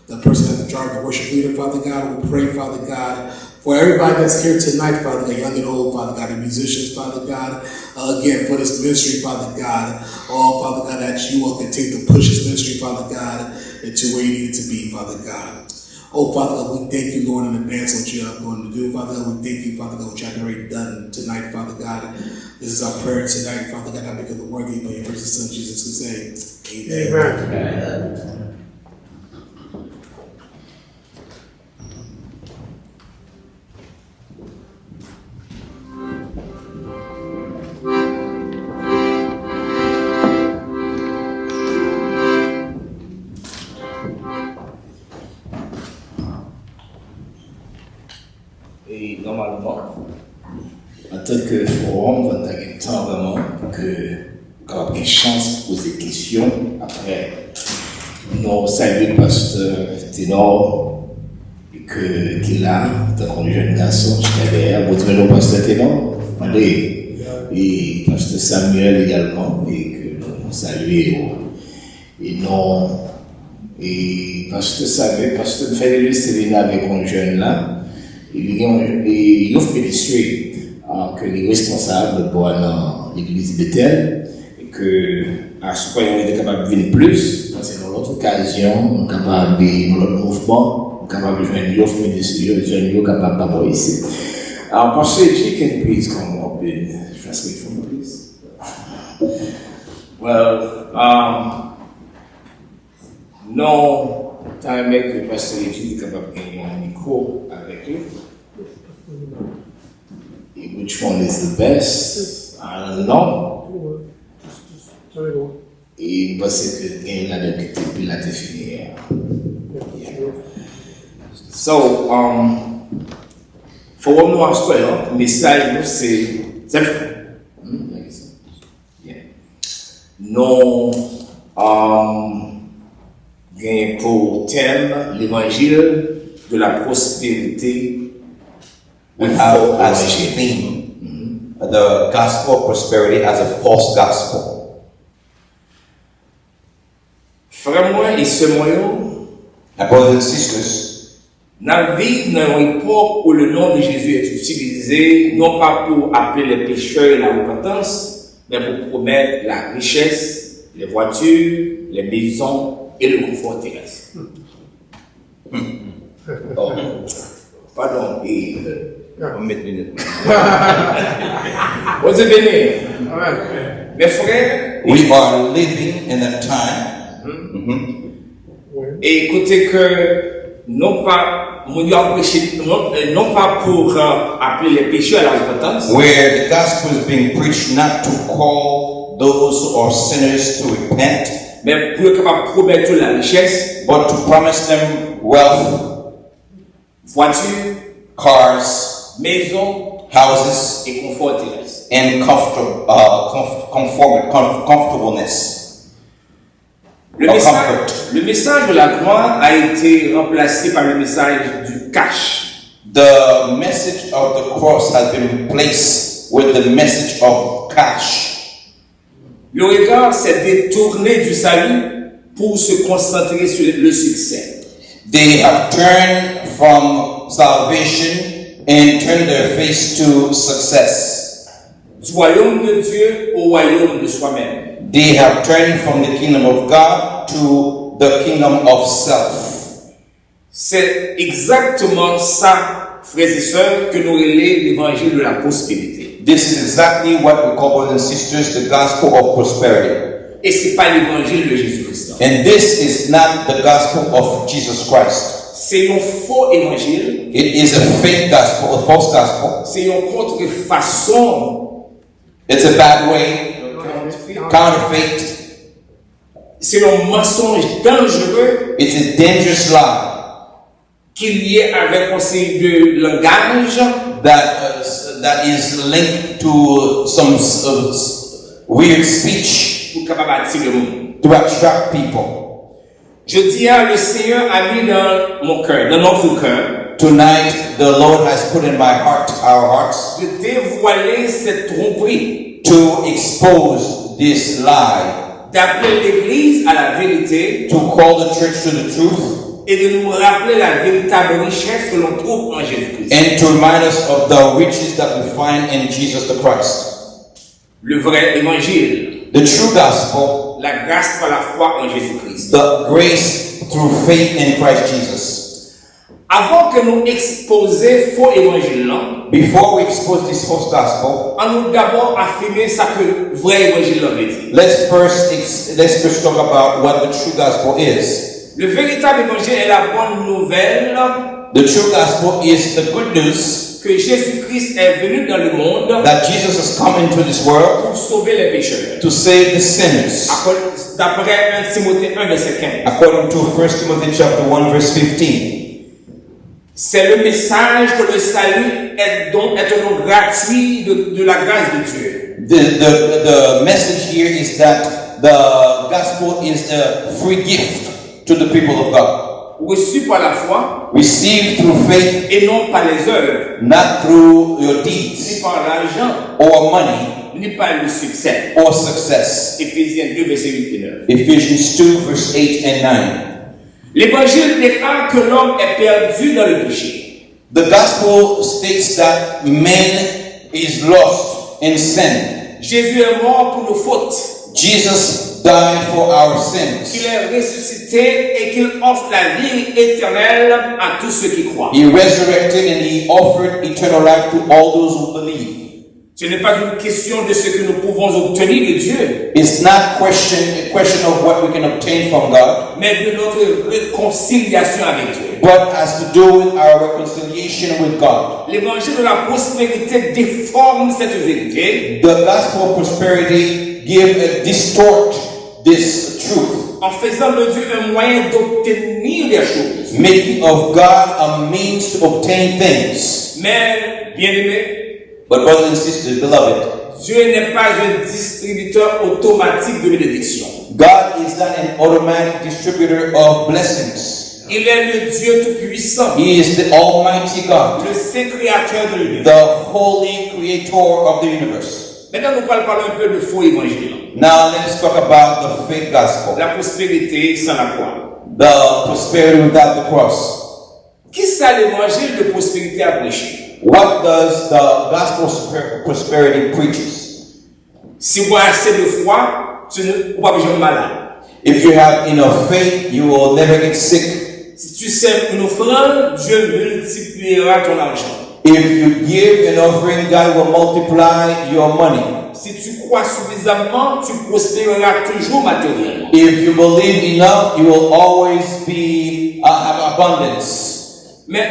the person that's in charge of the worship leader, Father God. We pray, Father God, for everybody that's here tonight, Father God, young and old, Father God, and musicians, Father God, again, for this ministry, Father God, oh, Father God, that you will continue to push this ministry, Father God, into where you need it to be, Father God. Oh, Father God, we thank you, Lord, in advance what you are going to do, Father God. We thank you, Father God, what you have already done tonight, Father God. This is our prayer tonight, Father God, not because of the worthy, but your precious Son, Jesus, who say, Amen. Amen. Et normalement, en tant que forum, on va avoir un temps vraiment qu'on a une chance de poser des questions. Après, nous saluons le pasteur Ténor, qui est là, tant qu'on est jeune garçon, je t'avais vous dire le pasteur Ténor, et pasteur Samuel également, et que nous saluons. Et non, et pasteur Samuel, pasteur Félix, c'est venu avec un jeune là. Il y a un ministère que les responsables pour l'église Bethel et que à ce point on est capable de venir plus parce que dans l'autre occasion on est capable de dans l'autre mouvement on est capable de joindre un ministère de joindre capable d'abord ici. Alors Pastor J, can you please come up and translate for me, please? Well, non, time que Pastor J est capable de gagner un micro avec lui. Which one is the best? I don't know. Et parce que il y a des qui la définir. So, for one more square, message c'est non gain pour thème l'évangile de la prospérité. We have as a theme the gospel of prosperity as a false gospel. Frères moi et sœurs moi, brothers and sisters, nous vivons dans une époque où le nom de Jésus est utilisé non pas pour appeler les pécheurs et la repentance, mais pour promettre la richesse, les voitures, les maisons et le confort terrestre. Oh, pardon. What's it been? Mes frères, we are living in a time. Et écoutez que non pas pour appeler les pécheurs à la repentance. Where the gospel is being preached not to call those who are sinners to repent, mais pour être capable de promettre la richesse, but to promise them wealth, voitures, cars, maisons, houses, et confort terrestre. And comfortableness. Le message de la croix a été remplacé par le message du cash. The message of the cross has been replaced with the message of cash. Le regard s'est détourné du salut pour se concentrer sur le succès. They have turned from salvation and turn their face to success. Du royaume de Dieu au royaume de soi-même. They have turned from the kingdom of God to the kingdom of self. C'est exactement ça, frères et sœurs, que nous relève l'évangile de la prospérité. This is exactly what we call, brothers and sisters, the gospel of prosperity. Et c'est pas l'évangile de Jésus-Christ. And this is not the gospel of Jesus Christ. C'est un faux évangile. It is a fake gospel, a false gospel. C'est une contrefaçon. It's a bad way, counterfeit. C'est un mensonge dangereux It's a dangerous lie qui est lié avec un signe de langage. that is linked to some weird speech Pour capable attirer le monde. to attract people. Je dis le Seigneur a mis dans mon cœur, dans notre cœur, Tonight, the Lord has put in my heart, our hearts, de dévoiler cette tromperie, to expose this lie, d'appeler l'Église à la vérité to call the church to the truth, et de nous rappeler la véritable richesse que l'on trouve en Jésus-Christ. and to remind us of the riches that we find in Jesus the Christ. Le vrai évangile, The true gospel, la grâce par la foi en Jésus-Christ. the grace through faith in Christ Jesus. Avant que nous exposer faux évangile là, Before we expose this false gospel, on nous d'abord affirmer ça que le vrai évangile veut dire. let's first talk about what the true gospel is. Le véritable évangile est la bonne nouvelle The true gospel is the good news que Jésus-Christ est venu dans le monde that Jesus has come into this world pour sauver les pécheurs. to save the sinners. D'après 1 Timothée 1 verset 15. According to 1 Timothy chapter 1 verse 15. C'est le message que le salut est un don gratuit de la grâce de Dieu. The message here is that the gospel is a free gift to the people of God. Reçu par la foi Received through faith, et non par les œuvres, not through your ni deeds par l'argent, or money ni par le succès. or success. Éphésiens 2 verset 8 et 9. Ephesians 2 verse 8 and 9. L'évangile déclare que l'homme est perdu dans le péché. The gospel states that man is lost in sin. Jésus est mort pour nos fautes. Jesus died for our Qu'il sins. est ressuscité et qu'il offre la vie éternelle à tous ceux qui croient. He resurrected and he offered eternal life to all those who believe. Ce n'est pas une question de ce que nous pouvons obtenir de Dieu, It's not a question of what we can obtain from God, mais de notre réconciliation avec Dieu. but has to do with our reconciliation with God. L'évangile de la prospérité déforme cette vérité The gospel of prosperity distort this truth, en faisant de Dieu un moyen d'obtenir des choses. making of God a means to obtain things. Mais, bien-aimés, But brothers and sisters, beloved, Dieu n'est pas un distributeur automatique de bénédictions. God is not an automatic distributor of blessings. Il est le Dieu Tout-Puissant, He is the Almighty God, le Saint Créateur de l'univers. the Holy Creator of the universe. Maintenant, nous allons parler un peu de faux évangile. Now let's talk about the fake gospel, La prospérité sans la croix. the prosperity without the cross. Qui ça l'évangile de prospérité à prêcher? What does the gospel of prosperity preaches? Si vous avez assez de foi, tu ne vas pas besoin de malade. If you have enough faith, you will never get sick. Si tu sèmes une offrande, Dieu multipliera ton argent. If you give an offering, God will multiply your money. Si tu crois suffisamment, tu prospéreras toujours matériellement. If you believe enough, you will always have abundance. Mais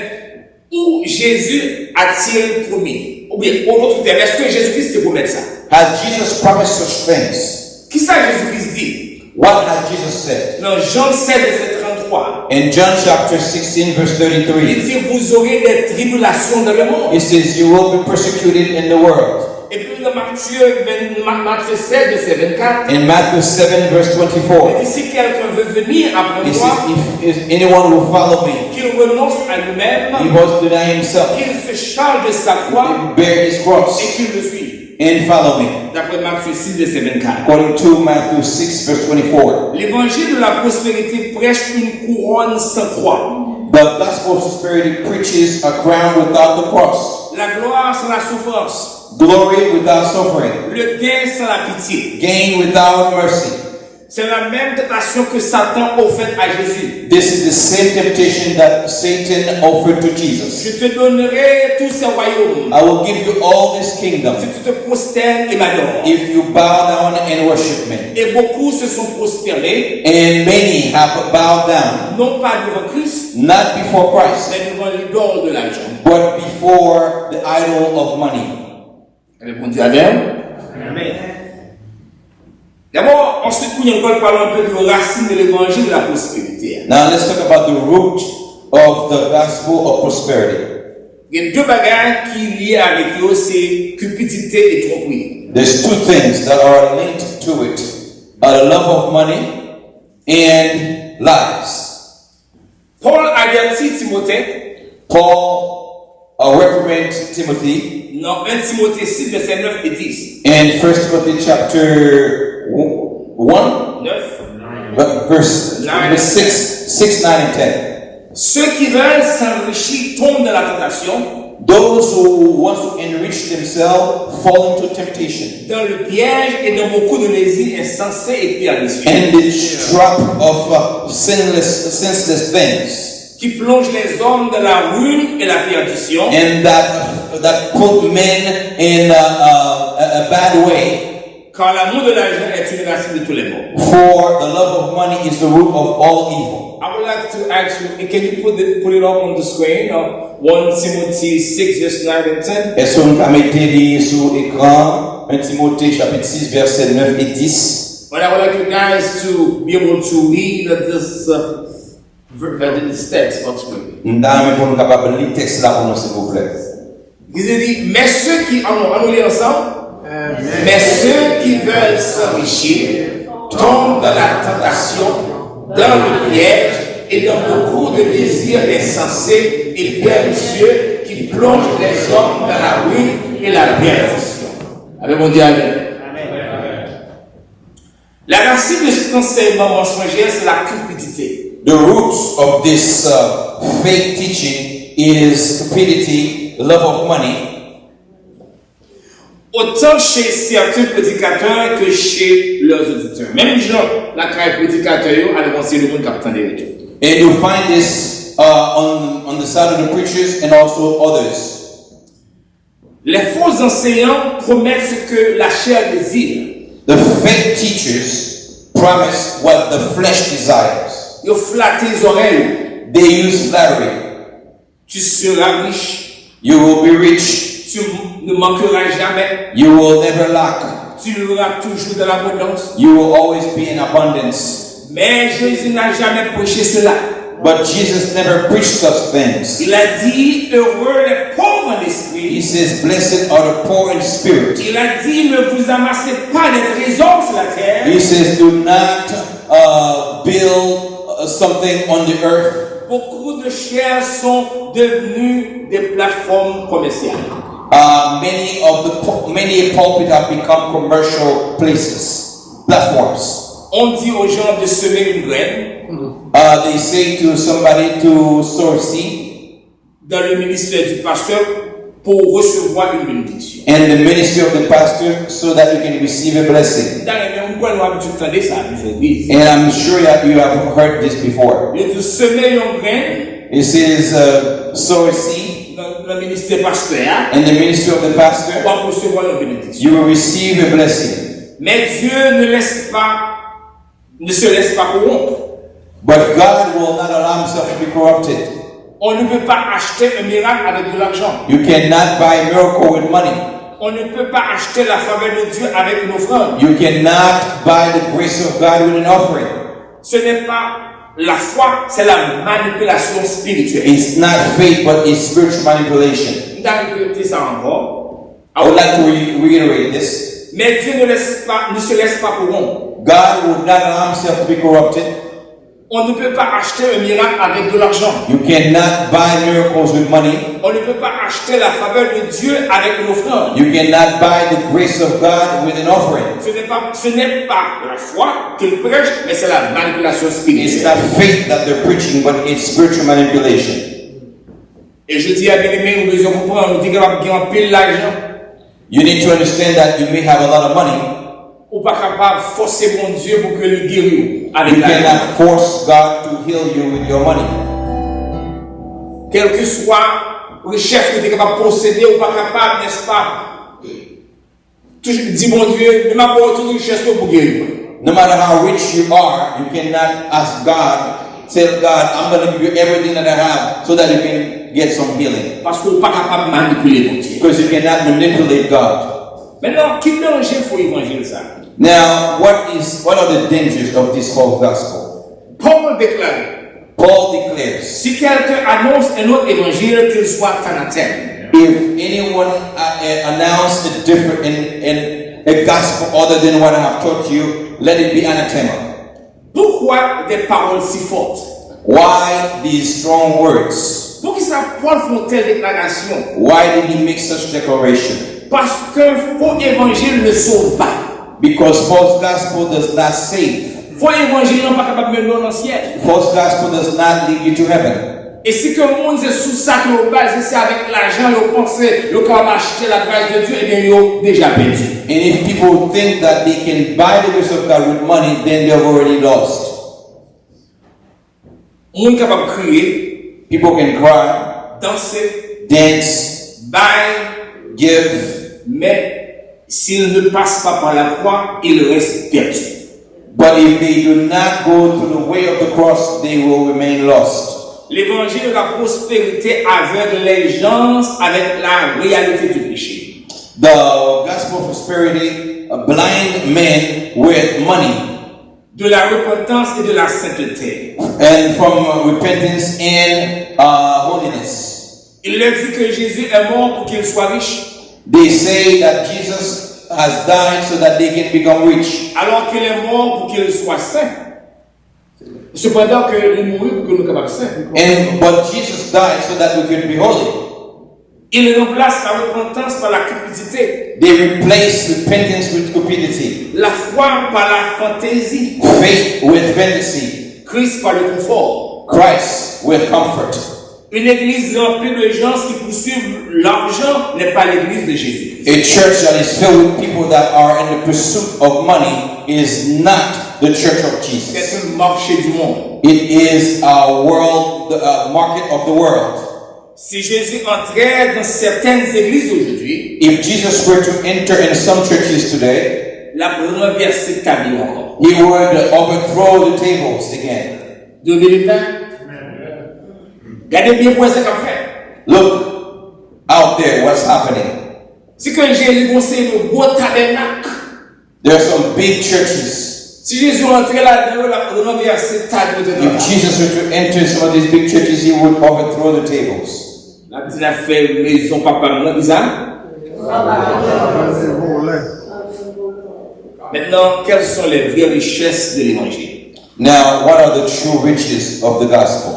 où Jésus a-t-il promis? Ou bien, en d'autres termes, est-ce que Jésus-Christ te promet ça? Has Jesus promised such things? Qui ça Jésus-Christ dit? What has Jesus said? Dans Jean 16, verset 33, In John chapter 16, verse il 33, dit, vous aurez des tribulations dans le monde. it says, you will be persecuted in the world. Et puis dans Matthieu 16, verset 24, In Matthew 7, verse il 24, dit, si quelqu'un veut venir après it moi, says, if anyone will follow me, qu'il renonce à lui-même, he must deny himself, qu'il se charge de sa croix bear his et cross, qu'il me suive. and follow me. D'après Matthieu 6, verset 24. According to Matthew 6, verse 24. L'évangile de la prospérité prêche une couronne sans croix. The gospel of prosperity preaches a crown without the cross, la gloire sans la souffrance, glory without suffering, le gain sans la pitié. gain without mercy. C'est la même tentation que Satan offert à Jésus. This is the same temptation that Satan offered to Jesus. Je te donnerai tous ces royaumes I will give you all this kingdom si tu te prosternes et m'adores. if you bow down and worship me. Et beaucoup se sont prosternés, And many have bowed down, non pas devant Christ, not before Christ, mais devant l'idole de l'argent. but before the idol of money. Répondez Amen. Amen. D'abord, ensuite, nous allons parler un peu de la racine de l'évangile de la prospérité. Now let's talk about the root of the gospel of prosperity. Il y a deux bagages qui liés avec eux, c'est cupidité et tromperie. There's two things that are linked to it: the love of money and lies. Paul avertit Timothée Paul reprimanded Timothy dans 1 Timothée 6, verset 9 et 10. in 1 Timothy chapter 1, 9. verse 6, 9, and 10. Ceux qui veulent s'enrichir tombent dans la tentation, Those who want to enrich themselves fall into temptation dans le piège et dans beaucoup de désirs insensés et pernicieux, and the trap of senseless things, qui plongent les hommes dans la ruine et la perdition, and that put men in a bad way. car l'amour de l'argent est une racine de tous les maux. For the love of money is the root of all evil. I would like to ask you, can you put it up on the screen? 1 Timothy 6, verse 9 and 10. Est-ce qu'on peut mettre sur l'écran 1 Timothée chapitre 6 versets 9 et 10? Well, I would like you guys to be able to read this text on screen. Nous pour nous capables de lire le texte là pour nous s'il vous plaît. Il dit, mais ceux qui, allons lire ensemble. Mais ceux qui veulent s'enrichir tombent dans la tentation, dans le piège et dans beaucoup de désirs insensés et pernicieux qui plongent les hommes dans la ruine et la perdition. Avec mon Dieu, Amen. La racine de cet enseignement mensonger, c'est la cupidité. The roots of this fake teaching is cupidity, the love of money. Autant chez certains prédicateurs que chez leurs auditeurs. Même gens, la crainte prédicateur, allez voir si le monde capte des retours. And you find this on the side of the preachers and also others. Les faux enseignants promettent ce que la chair désire. The fake teachers promise what the flesh desires. Ils flattent les oreilles. They use flattery. Tu seras riche. You will be rich. Tu ne manqueras jamais. You will never lack. Tu auras toujours de l'abondance. You will always be in abundance. Mais Jésus n'a jamais prêché cela. But Jesus never preached such things. Il a dit, heureux les pauvres en esprit. He says, blessed are the poor in spirit. Il a dit, ne vous amassez pas des trésors sur la terre. He says, do not build something on the earth. Beaucoup de chairs sont devenues des plateformes commerciales. Many pulpits have become commercial platforms. On dit aux gens de semer une graine. They say to somebody to sow a seed. Dans le ministère du pasteur pour recevoir une bénédiction. And the ministry of the pastor so that you can receive a blessing. And I'm sure that you have heard this before. De semer une graine. It says sow a seed. Dans le ministère pasteur. In the ministry of the pastor. Pour recevoir une bénédiction. You will receive a blessing. Mais Dieu ne se laisse pas corrompre. But God will not allow himself to be corrupted. On ne peut pas acheter un miracle avec de l'argent. You cannot buy a miracle with money. On ne peut pas acheter la faveur de Dieu avec une offrande. You cannot buy the grace of God with an offering. Ce n'est pas la foi, c'est la manipulation spirituelle. It's not faith, but it's spiritual manipulation. Ça encore. I would like to reiterate this. Mais Dieu ne se laisse pas corrompre. God would not allow himself to be corrupted. On ne peut pas acheter un miracle avec de l'argent. You cannot buy miracles with money. On ne peut pas acheter la faveur de Dieu avec une offrande. You cannot buy the grace of God with an offering. Ce n'est pas la foi qu'ils prêchent, mais c'est la manipulation It's spirituelle. not faith that they're preaching, but it's spiritual manipulation. Et je dis à bien-aimé, nous devons comprendre, nous disons qu'il y a un pile d'argent. You need to understand that you may have a lot of money. Ou pas capable de forcer mon Dieu pour que le guérisse avec You l'argent. cannot force God to heal you with your money. Quel que soit richesse que tu es capable de posséder ou pas capable, n'est-ce pas? Toujours dis mon Dieu, ne m'apporte toute richesse pour guérir. No matter how rich you are, you cannot ask God, tell God, I'm going to give you everything that I have so that you can get some healing. Parce qu'on n'est pas capable de manipuler mon Dieu. Because you cannot manipulate God. Maintenant, quel danger faut évangile ça? Now, what are the dangers of this whole gospel? Paul déclare, Paul declares, si quelqu'un annonce un autre évangile, qu'il soit anathème. if anyone announce a different in a gospel other than what I have taught you, let it be anathema. Pourquoi des paroles si fortes? Why these strong words? Pour qui ça Paul fait une telle déclaration? Why did he make such declaration? Parce qu'un faux évangile ne sauve pas. Because false gospel does not save. Faux évangile n'est pas capable de mener dans le ciel. False gospel does not lead you to heaven. Et si que le monde est sous ça que vous basez, c'est avec l'argent, vous pensez, vous pouvez acheter la grâce de Dieu, et bien vous déjà perdu. And if people think that they can buy the grace of God with money, then they've already lost. On est capable de crier, People can cry, danser, dance, bailler, give, mais s'il ne passe pas par la croix, il reste perdu. but if they do not go to the way of the cross, they will remain lost. L'évangile de la prospérité aveugle les gens avec la réalité du péché. The gospel of prosperity blind men with money, De la repentance et de la sainteté. and from repentance and holiness. Il leur dit que Jésus est mort pour qu'il soit riche, They say that Jesus has died so that they can become rich, alors qu'il est mort pour qu'il soit saint. Cependant qu'il est mort pour que nous soyons capables de saint. but Jesus died so that we can be holy. Il remplace la repentance par la cupidité, They replace repentance with cupidity, la foi par la fantaisie, faith with fantasy, Christ par le confort. Christ with comfort. Une église remplie de gens qui poursuivent l'argent n'est pas l'église de Jésus. A church that is filled with people that are in the pursuit of money is not the church of Jesus. C'est un marché du monde. It is a world, the market of the world. Si Jésus entrait dans certaines églises aujourd'hui, If Jesus were to enter in some churches today, la renverser table encore. he would overthrow the tables again. 2020, regardez bien pour ce qu'on fait. Look out there, what's happening. Si que Jésus conseille le gros tabernacle, There are some big churches. si Jésus entrait là-dedans, la renverser table de If Jesus were to enter some of these big churches, he would overthrow the tables. La petite affaire maison papa, non, bizarre. Maintenant, quelles sont les vraies richesses de l'évangile? Now, what are the true riches of the gospel?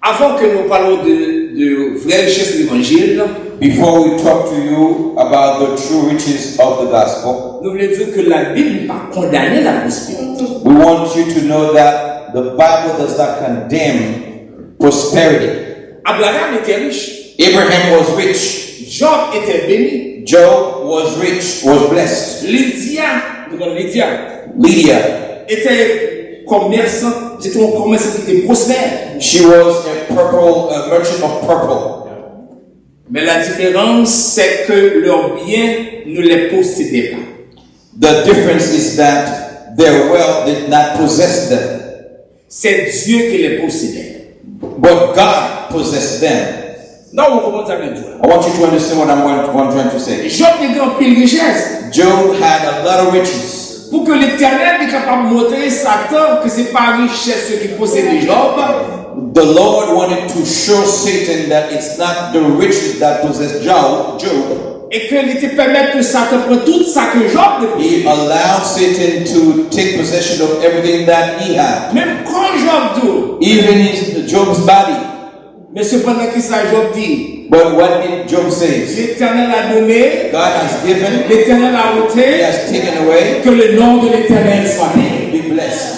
Avant que nous parlons de vraies richesses de l'évangile, Before we talk to you about the true riches of the gospel, nous voulons dire que la Bible n'est pas condamnée la prospérité. we want you to know that the Bible does not condemn prosperity. Abraham était riche, Abraham was rich. Job était béni, Job was rich, was blessed. Lydia Lydia, était commerçant, c'était un commerçant qui était prospère. she was a merchant of purple. Mais la différence, c'est que leurs biens ne les possédaient pas. The difference is that their wealth did not possess them, C'est Dieu qui les possédait. but God possessed them. Non, on commence à le dire. I want you to understand what I'm trying to say. Job était en pile richesse. Job had a lot of riches. Pour que l'Éternel est capable de montrer Satan que ce n'est pas richesse qui possède Job. The Lord wanted to show Satan that it's not the riches that possess Job. Et qu'il était permis que Satan prenne tout ça que Job He possède. allowed Satan to take possession of everything that he had. Même quand Job dit, Even Job's body. Mais cependant qu'il ça Job dit, But what did Job say? l'Éternel a donné, God has given, l'Éternel a He ôté, has taken away, que le nom de l'Éternel soit béni. be blessed.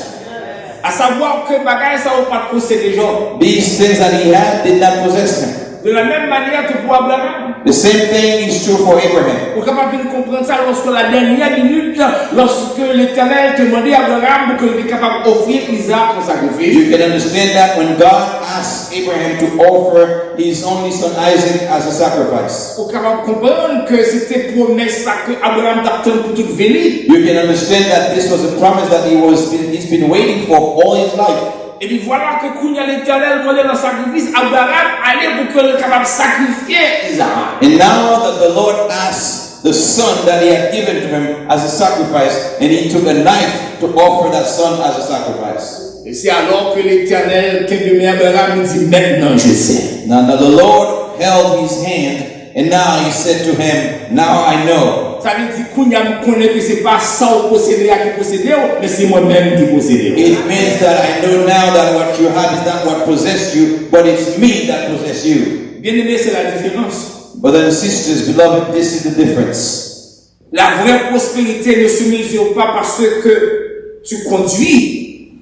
À savoir que bagaille ça n'a pas possédé Job. These things that he had did not possess him. De la même manière que pour Abraham. The same thing is true for Abraham. Vous êtes capable de comprendre ça lorsque la dernière minute, lorsque l'Éternel demandait à Abraham qu'il était capable d'offrir Isaac en sacrifice. You can understand that when God asked Abraham to offer his only son Isaac as a sacrifice. Vous êtes capable de comprendre que c'était promesse ça que Abraham attend pour toute venir. You can understand that this was a promise that he's been waiting for all his life. Et puis voilà que quand l'Éternel demandait le sacrifice, Abraham allait pour qu'il soit capable de sacrifier Isaac. And now that the Lord asked the son that he had given to him as a sacrifice, and he took a knife to offer that son as a sacrifice. Et c'est alors que l'Éternel, qui est Abraham, dit maintenant je sais. Now the Lord held his hand, and now he said to him, now I know. Ça veut dire qu'on connaît que c'est pas ça au possédé à qui possédé, mais c'est moi-même qui possédé. It means that I know now that what you have is not what possessed you, but it's me that possess you. Bien aimé, c'est la différence. Brothers and sisters, beloved, this is the difference. La vraie prospérité ne se mesure pas parce que tu conduis,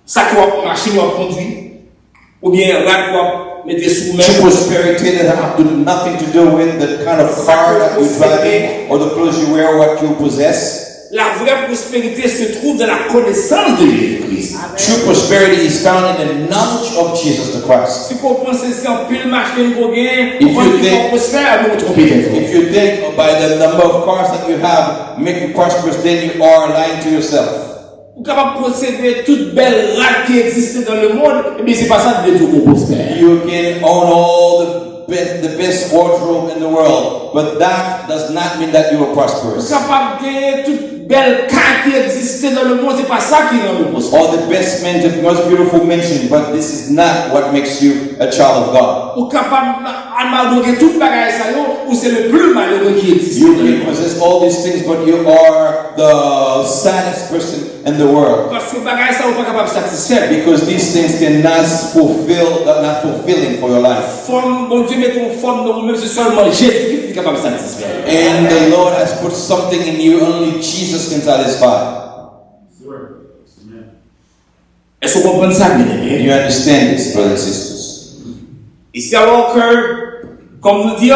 ça quoi machine va conduire, ou bien là quoi mettre sous main. True prosperity that have nothing to do with the kind of car that you're driving or the clothes you wear or what you possess. La vraie prospérité se trouve dans la connaissance de Jésus-Christ. True prosperity is found in the knowledge of Jesus the Christ. Si vous pensez que c'est un pile machine pour gagner, If vous you prospère, vous trompez. If you think by the number of cars that you have make you prosperous, then you are lying to yourself. Vous êtes capable de posséder toute belle race qui existe dans le monde, mais c'est pas ça de dire qu'on prospère. You can own all the best wardrobe in the world, but that does not mean that you are Vous prosperous. êtes capable de gagner toute belle carte qui existe dans le monde, c'est pas ça qui rend vous prospère. All the best men, the most beautiful mention, but this is not what makes you a child of God. Vous êtes capable d'amadouer toute bagaille ça ou c'est le plus malheureux qui existe. You can possess all these things, but you are the saddest person in the world. Parce que bagaille ça vous pas capable de satisfaire. Because these things cannot not fulfilling for your life. Forme, bon Dieu met une forme dans vous-même, c'est seulement Jésus qui est capable de satisfaire. And the Lord has put something in you only Jesus can satisfy. Est-ce que vous comprenez ça, bien aimé? You understand this, brothers and sisters? Ici alors que, comme nous disons,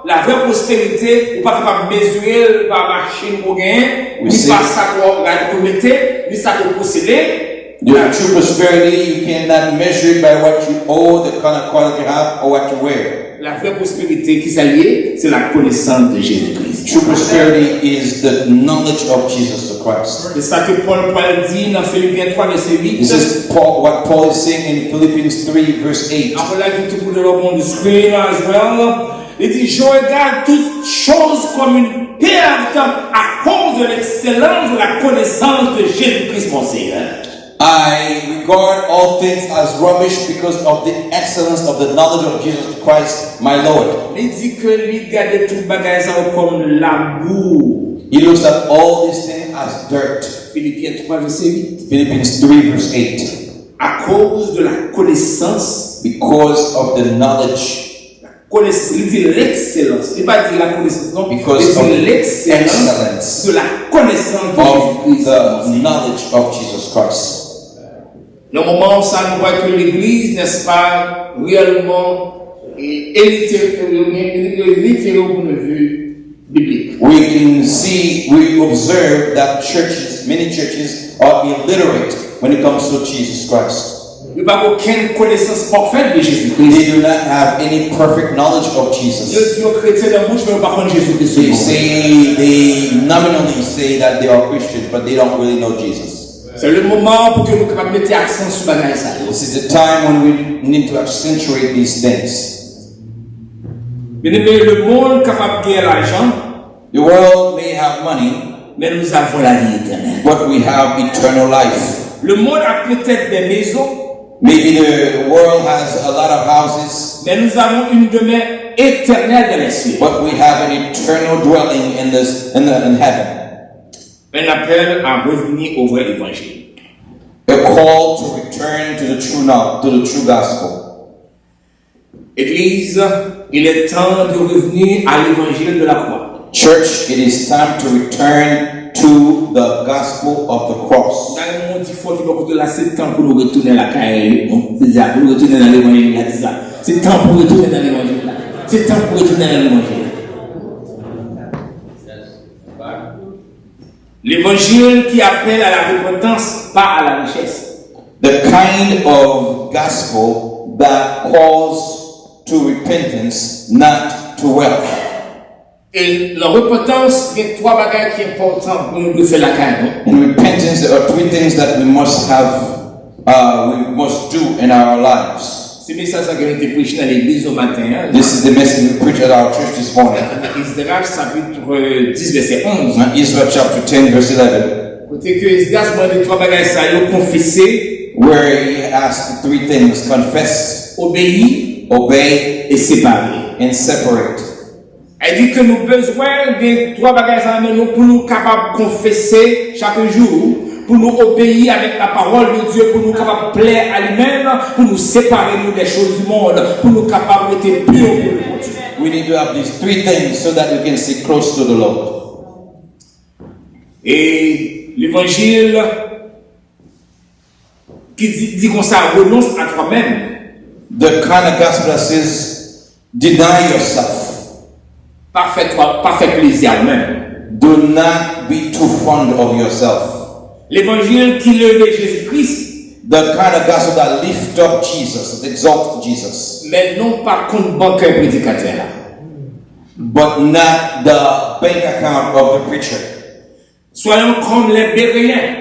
la vraie prospérité, vous n'êtes pas capable de mesurer par machine pour gagner, ni par ça que vous mettez, ni ça que vous possédez. Your true prosperity, you cannot measure it by what you owe, the kind of car that you have, or what you wear. La vraie prospérité qui s'allie, c'est la connaissance de Jésus-Christ. True prosperity is the knowledge of Jesus the Christ. C'est ça que Paul dit dans Philippiens 3, verset 8. This is what Paul is saying in Philippians 3, verse 8. Après là, il tout le monde du screen as well. Il dit, je regarde toutes choses comme une perte à cause de l'excellence de la connaissance de Jésus-Christ, mon Seigneur. I regard all things as rubbish because of the excellence of the knowledge of Jesus Christ, my Lord. Il dit que il regarde tout bagage comme la boue. He looks at all these things as dirt. Philippiens 3, verset 8. Philippians 3, verse 8. À cause de la connaissance. Because of the knowledge. Il dit l'excellence. Il ne va pas dire la connaissance, non. Because of l'excellence de la connaissance of the knowledge of Jesus Christ. Le moment où ça nous voit que l'Église, n'est-ce pas, réellement élitée au point de vue biblique. We observe that many churches are illiterate when it comes to Jesus Christ. Il n'y a pas aucune connaissance parfaite de Jésus-Christ. They do not have any perfect knowledge of Jesus. They nominally say that they are Christians, but they don't really know Jesus. C'est le moment pour que nous puissions mettre accent sur bagage ça. This is the time when we need to accentuate these things. Bien aimé, le monde capable de gagner l'argent. The world may have money, mais nous avons la vie éternelle. But we have eternal life. Le monde a peut-être des maisons. Maybe the world has a lot of houses. Mais nous avons une demeure éternelle dans les cieux. But we have an eternal dwelling in heaven. Un appel à revenir au vrai évangile. A call to return to the true gospel. Église, il est temps de revenir à l'évangile de la croix. Church, it is time to return to the gospel of the cross. Dans le monde, il faut que là, c'est temps pour nous retourner à la caille. Pour nous retourner dans l'évangile. C'est temps pour retourner dans l'évangile. C'est temps pour retourner dans l'évangile. L'évangile qui appelle à la repentance, pas à la richesse. The kind of gospel that calls to repentance, not to wealth. Et la repentance, il y a trois bagages qui sont importants pour nous de faire la caille. In repentance, there are three things that we must have, we must do in our lives. C'est ça qui a été prêché dans l'église au matin. This is the message we preach at our church this morning. Israël chapitre 10 verset 11. Israel chapter 10 verse 11. Côté que Israël se demande trois bagages ça, il confesser, where he asked three things: confess, obéir, obey, et séparer. and separate. Elle dit que nous avons besoin de trois bagages pour nous capables de confesser chaque jour, pour nous obéir avec la parole de Dieu, pour nous capables de plaire à lui-même, pour nous séparer nous des choses du monde, pour nous capables d'être purs pour le monde. We need to have these three things so that we can stay close to the Lord. Et l'évangile qui dit comme ça, renonce à toi-même. The kind of gospel that says, deny yourself. Parfait plaisir à même. Do not be too fond of yourself. L'évangile qui levait Jésus-Christ. The kind of gospel that lift up Jesus, that exalt Jesus. Mais non pas compte bancaire prédicateur. But not the bank account of the preacher. Soyons comme les Béréens.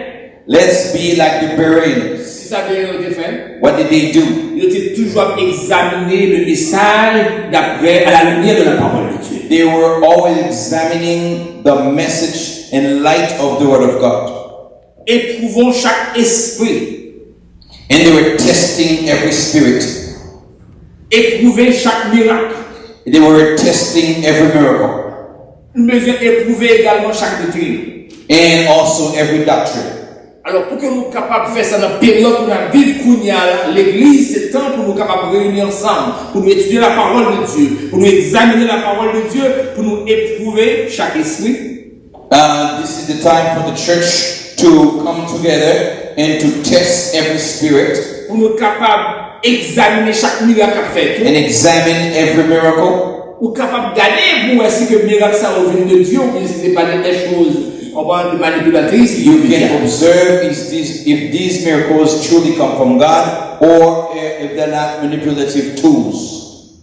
Let's be like the Bereans. C'est ça qu'ils ont fait. What did they do? Ils étaient toujours examiner le message d'après à la lumière de la parole de Dieu. They were always examining the message in light of the Word of God. Éprouvons chaque esprit. And they were testing every spirit. Éprouver chaque miracle. They were testing every miracle. Nous devons éprouver également chaque doctrine. And also every doctrine. Alors, pour que nous soyons capables de faire ça dans la période où nous vivons, l'église, c'est temps pour nous capables de réunir ensemble, pour nous étudier la parole de Dieu, pour nous examiner la parole de Dieu, pour nous éprouver chaque esprit. This is the time for the church to come together and to test every spirit. Pour nous capables d'examiner chaque miracle fait. And examine every miracle. Ou capable de gagner pour est-ce que le miracle ça revient de Dieu ou bien si c'est pas des choses de manipulatrices. You can observe if these miracles truly come from God or if they're not manipulative tools.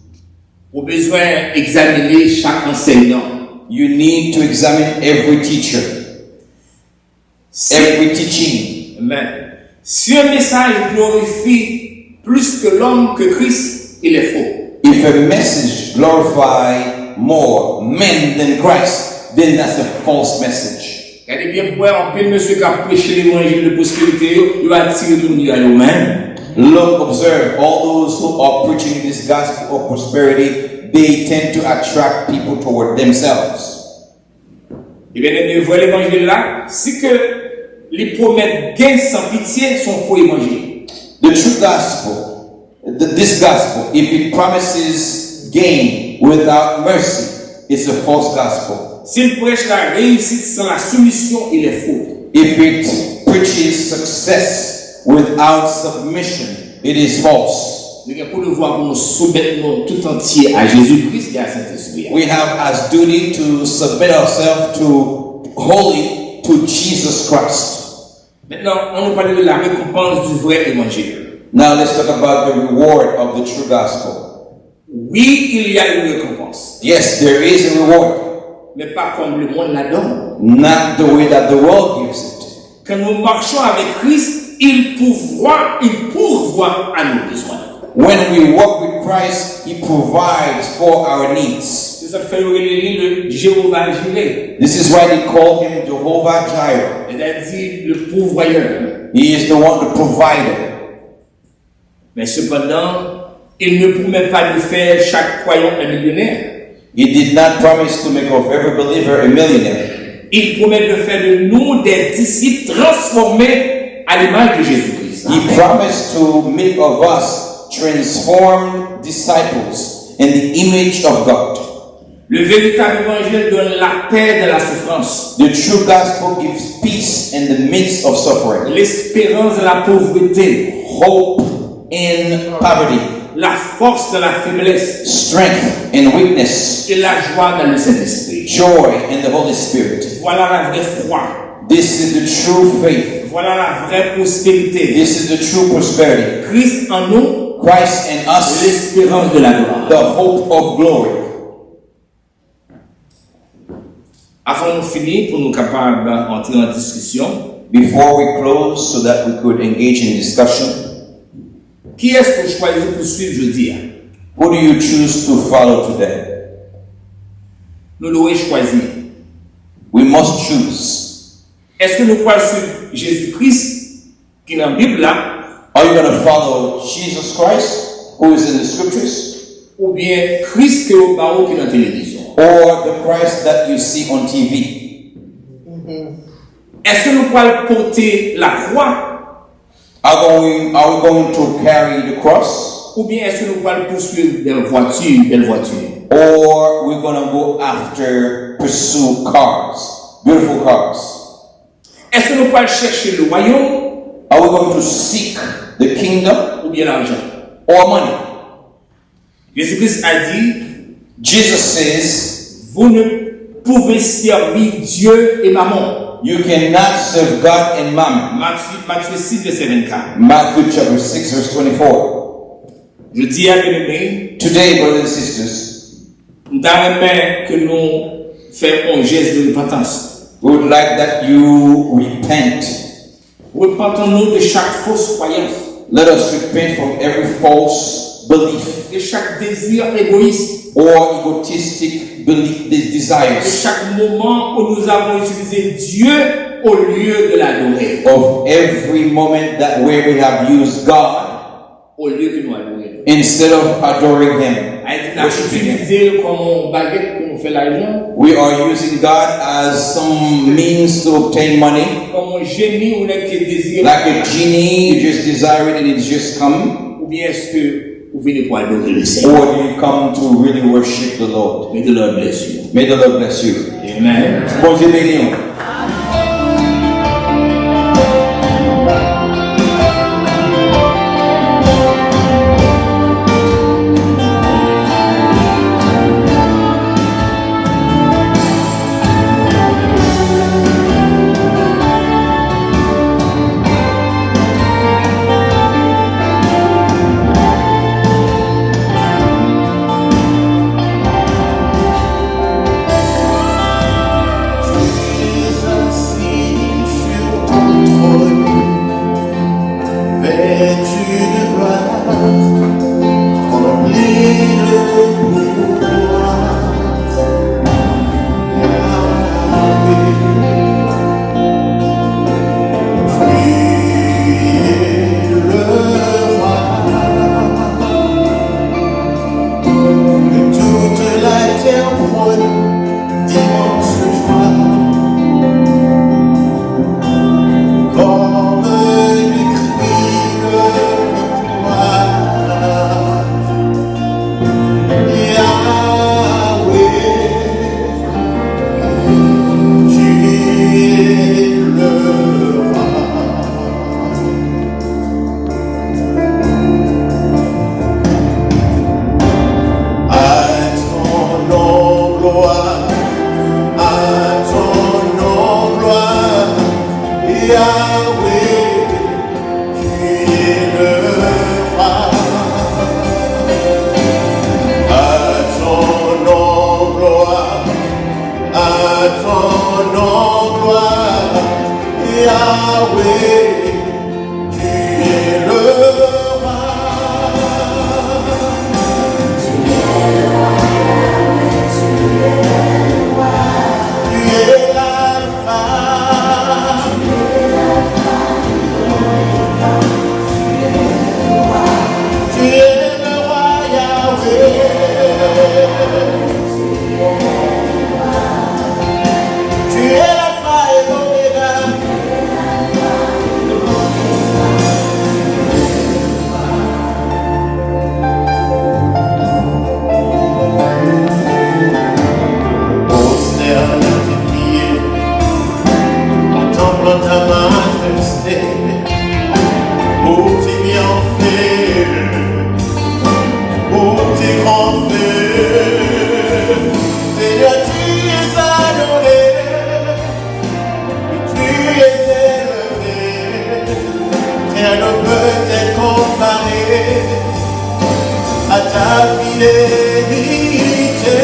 Au besoin d'examiner chaque enseignant. You need to examine every teacher, every teaching. Amen. Si un message glorifie plus que l'homme que Christ, il est faux. If a message glorifies more men than Christ, then that's a false message. Regardez bien pour un peu monsieur qui a prêché l'évangile de prospérité, il va attirer tout le monde à lui-même. Look, observe, all those who are preaching this gospel of prosperity, they tend to attract people toward themselves. Et bien, les vrais l'évangile là, c'est que les promesses gain sans pitié sont faux évangiles. The true gospel, this gospel, if it promises gain without mercy, it's a false gospel. S'il prêche la réussite sans la soumission, il est faux. If it preaches success without submission, it is false. Pour le voir, nous soumettons tout entier à Jésus-Christ et à Saint-Esprit. We have as duty to submit ourselves to wholly to Jesus Christ. Maintenant, on nous parle de la récompense du vrai évangile. Now let's talk about the reward of the true gospel. Oui, il y a une récompense. Yes, there is a reward. Mais pas comme le monde la donne. Not the way that the world gives it. Quand nous marchons avec Christ, il pourvoit à nos besoins. When we walk with Christ, He provides for our needs. C'est ça que fait le Jéhovah Jireh. This is why they call Him Jehovah Jireh. C'est-à-dire le pourvoyeur. He is the one, the provider. Mais cependant, il ne promet pas de faire chaque croyant un millionnaire. He did not promise to make of every believer a millionaire. Il promet de faire de nous des disciples transformés à l'image de Jésus-Christ. He promised to make of us transformed disciples in the image of God. Le véritable évangile donne la paix dans la souffrance. The true gospel gives peace in the midst of suffering. L'espérance de la pauvreté. Hope in poverty. La force de la faiblesse. Strength in weakness. Et la joie dans le Saint-Esprit. Joy in the Holy Spirit. Voilà la vraie foi. This is the true faith. Voilà la vraie prospérité. This is the true prosperity. Christ en nous. Christ in us. L'espérance de la gloire. The hope of glory. Avant de finir, pour nous capables d'entrer en discussion. Before we close, so that we could engage in discussion. Qui est-ce que vous choisissez pour suivre jeudi? Who do you choose to follow today? Nous devons choisir. We must choose. Est-ce que nous pouvons suivre Jésus-Christ qui est dans la Bible là? Are you going to follow Jesus Christ, who is in the scriptures? Ou bien Christ qui est dans la télévision? Or the Christ that you see on TV? Est-ce que nous pouvons porter la croix? Are we going to carry the cross? Ou bien est-ce que nous pouvons poursuivre des voitures, belles voitures? Or we're going to go after, pursue cars, beautiful cars? Est-ce que nous pouvons chercher le royaume? Are we going to seek the kingdom? Ou bien l'argent? Or money? Jésus-Christ a dit, Jesus says, vous ne pouvez servir Dieu et Mammon. You cannot serve God and Mammon. Matthieu 6, verset 24. Matthew chapter 6, verse 24. Je dis à bien-aimés, Today, brothers and sisters, nous avons que nous fassions un geste de repentance. we would like that you repent. Repentons-nous de chaque fausse croyance, Let us repent from every false belief de chaque désir égoïste, or egotistic belief, de desires, chaque moment où nous avons utilisé Dieu au lieu de l'adorer, of every moment that where we have used God au lieu de nous adorer. instead of adoring Him. Nous avons utilisé comme baguette pour nous faire l'argent, We are using God as some means to obtain money, comme un génie où on est que désir, like a genie, you just desire it and it just comes. ou bien est-ce que vous venez pour adorer le Seigneur? Or do you come to really worship the Lord? May the Lord bless you. May the Lord bless you. Amen. Bon Dieu béni. Jesus. fidélité.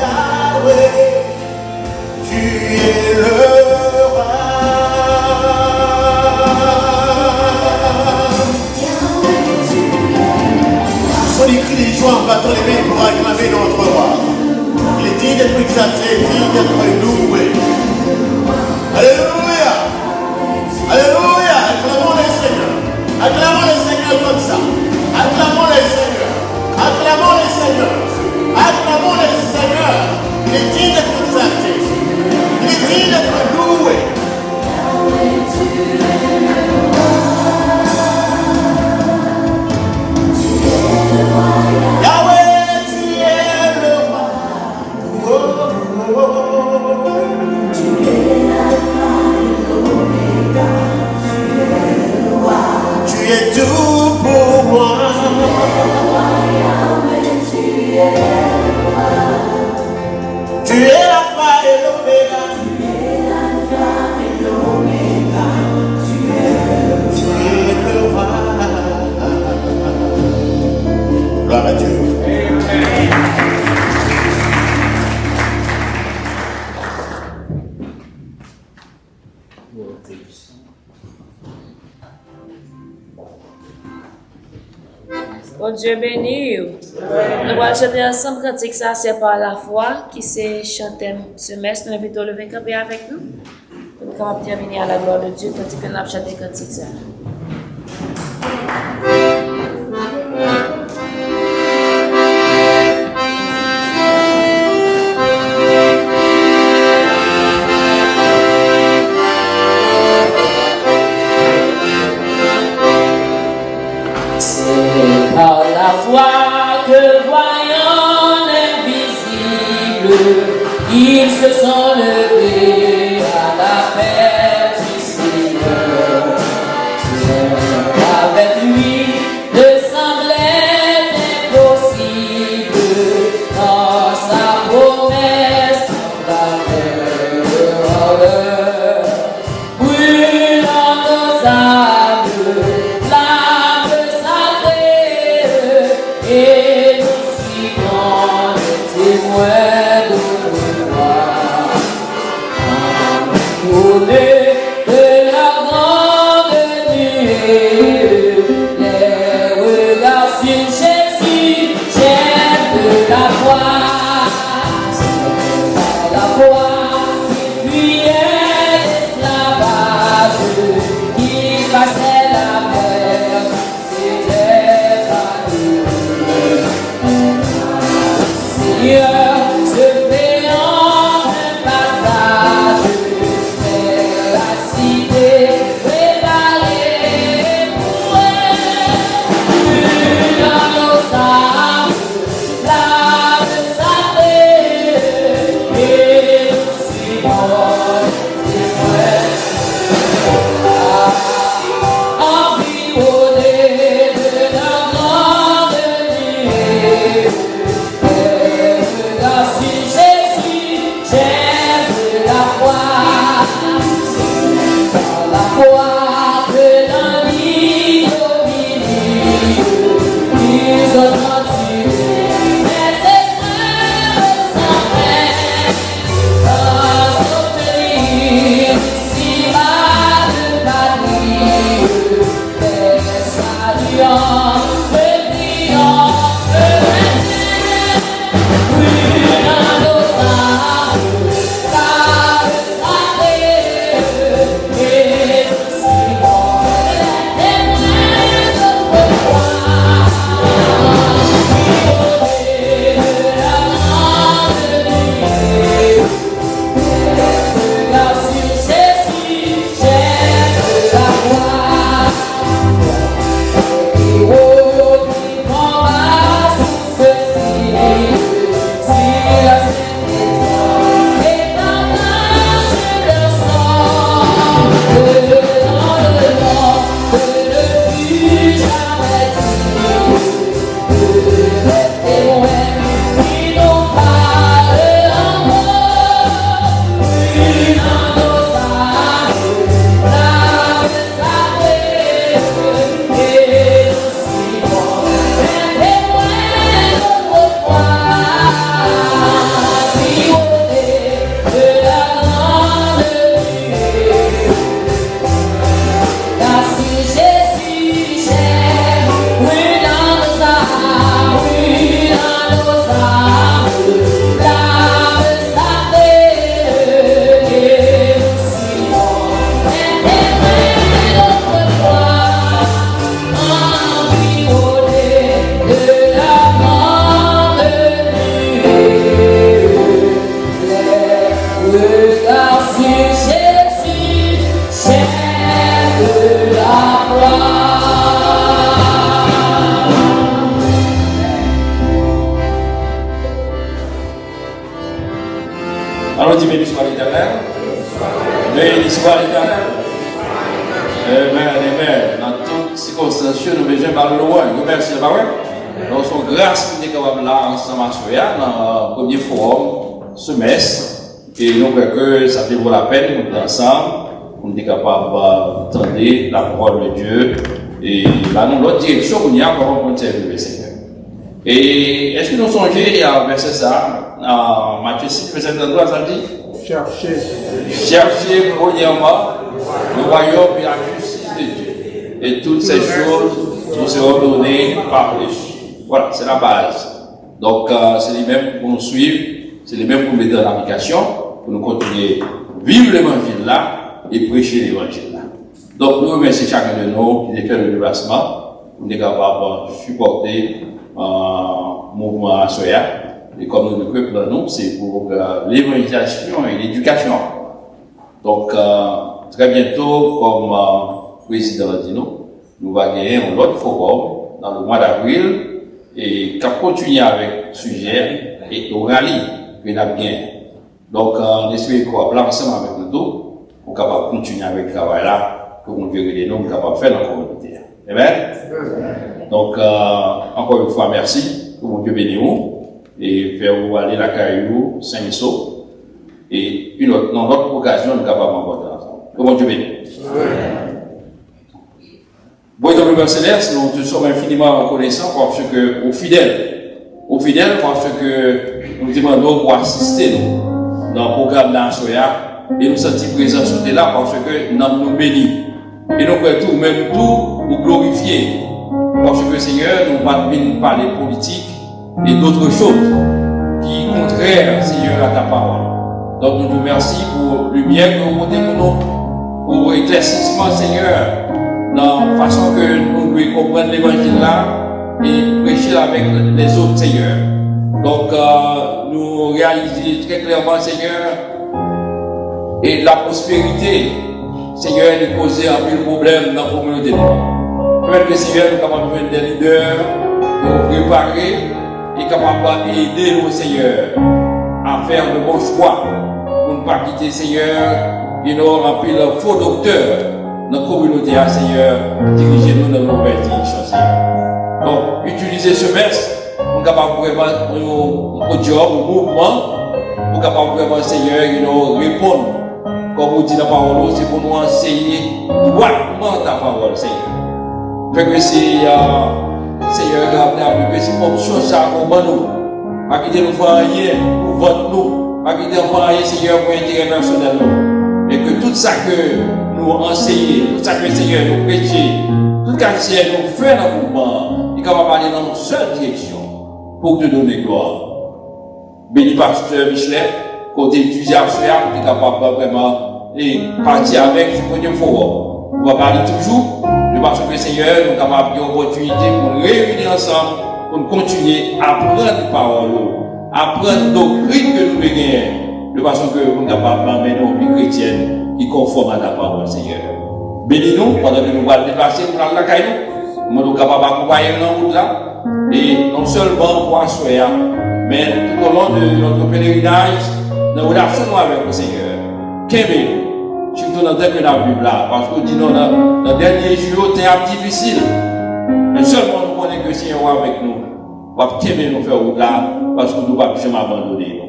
Yahweh, tu es le roi. En battant les mains pour acclamer notre roi. Il est digne d'être exalté, digne d'être loué. Alléluia! Alléluia! Acclamons les seigneurs. Acclamons les seigneurs comme ça. Acclamons les seigneurs. Acclamons les seigneurs. Acclamons les seigneurs. Il est digne d'être exalté. Il est digne d'être loué. Tu es tout pour moi. Tu es l'alpha et l'oméga. Tu es le roi. Gloire à Dieu. Bon Dieu béni. Nous allons chanter ensemble cantique ça, c'est par la foi qui s'est chanté ce mestre. Nous invitons le camper avec nous. Nous allons terminer à la gloire de Dieu quand nous allons chanter cantique ça. Par la foi que voyant l'invisible, ils se sont levés à l'appel du Seigneur. Avec lui, ne semblait impossible, dans sa promesse, la terreur, brûlant nos âmes. Et nous suivons les témoins de gloire. précieux, nous besoin de parler loin. Nous merci, pas vrai? Donc, son grâce qui est capable là, ensemble à dans le premier forum, semestre, et nous croyons que ça vaut la peine, nous ensemble, on est capable d'entendre la parole de Dieu, et là, nous, l'autre direction, on y a pour rencontrer le Seigneur. Et est-ce que nous songez à verset ça, à Matthieu 6, verset 33, ça dit? Cherchez premièrement le royaume et la justice de Dieu. Et toutes ces choses nous seront données par les. Voilà, c'est la base. Donc, c'est les mêmes pour nous suivre, c'est les mêmes pour nous mettre en application, pour nous continuer à vivre l'évangile là et prêcher l'évangile là. Donc, nous remercions chacun de nous qui a fait le déplacement, pour nous capables de supporter le mouvement à Soya. Et comme nous le peuple nous, c'est pour l'évangélisation et l'éducation. Donc, très bientôt, comme président l'a dit nous allons gagner un autre forum dans le mois d'avril et qui continuer avec le sujet et au rallye que nous avons gagné. Donc, on espère qu'on va ensemble avec nous tous pour capable continuer avec le travail là, pour nous verrons nous capables de faire dans la communauté. Amen. Donc, encore une fois, merci pour mon Dieu béni et faire vous aller la Caillou, Saint-Misso, et dans notre occasion, nous sommes capables d'encontrer ensemble. Que mon Dieu bénisse. Bon, dans le céleste, nous sommes infiniment reconnaissants parce que, aux fidèles, parce que nous demandons pour assister nous dans le programme d'Ansoya, et nous sommes présents sur là parce que nous nous bénissons. Et nous pouvons tout, même tout, nous glorifier. Parce que Seigneur, nous ne pouvons pas parler politique et d'autres choses qui sont contraires, Seigneur, à ta parole. Donc nous te remercions pour le bien que vous portez pour nous, pour l'éclaircissement, Seigneur, dans la façon que nous devons comprendre l'évangile là et prêcher avec les autres, Seigneur. Donc nous réalisons très clairement, Seigneur, et la prospérité, Seigneur, nous poser un peu de problème dans la communauté. Peut-être que Seigneur, nous sommes capables de des leaders, de nous préparer et capables d'aider nous, Seigneur, à faire de bons choix pour ne pas quitter, Seigneur, et nous remplir le faux docteur dans la communauté, Seigneur, dirigez-nous dans nos nouvelles directions, Seigneur. Donc, utilisez ce mestre pour capable vraiment un job, un mouvement, pour capable vraiment, Seigneur, nous répondre. Comme vous dites dans la parole, c'est pour nous enseigner droitement ta parole, Seigneur. Fait que c'est, Seigneur, que c'est comme chose ça, comme nous. Pas quitter nous faire rien pour votre nous. Pas quitter nous faire rien, Seigneur, pour intérêt personnel nous. Et que tout ça que nous enseignons, tout ça que Seigneur nous prêchons, tout ça que nous fait dans le mouvement, il est capable d'aller dans une seule direction pour te donner gloire. Béni pasteur Michelet, côté enthousiaste, qui est capable vraiment de partir avec ce premier forum. On va parler toujours, parce que Seigneur, nous sommes capables d'opportunité pour nous réunir ensemble, pour nous continuer à apprendre la parole, à apprendre la doctrine que nous gagnons, de façon que nous sommes capables d'emmener nos vies chrétiennes qui conforment à ta parole, Seigneur. Bénis-nous pendant que nous allons déplacer pour la caille, nous sommes capables d'accompagner dans la route là, et non seulement pour Assoya, mais tout au long de notre pèlerinage, dans la relation avec le Seigneur. Qu'aimez-nous, surtout dans le temps que nous vivons là, parce que nous disons dans le dernier jour, c'est un peu difficile. Mais seulement nous connaissons que le Seigneur est avec nous. Nous va nous faire route là, parce que nous ne pouvons jamais abandonner.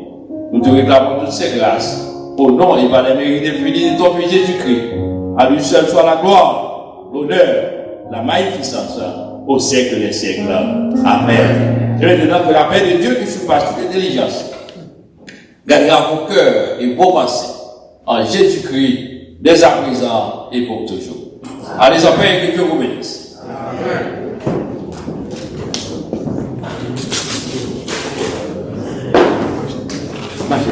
Nous te réclamons toutes ces grâces. Au nom et par les mérites infinis de ton Fils Jésus-Christ. À lui seul soit la gloire, l'honneur, la magnificence au siècle des siècles. Amen. Je vais maintenant que la paix de Dieu qui surpasse toute intelligence gardera vos cœurs et vos pensées en Jésus-Christ, dès à présent et pour toujours. Allez en paix et que Dieu vous bénisse. Amen. Merci.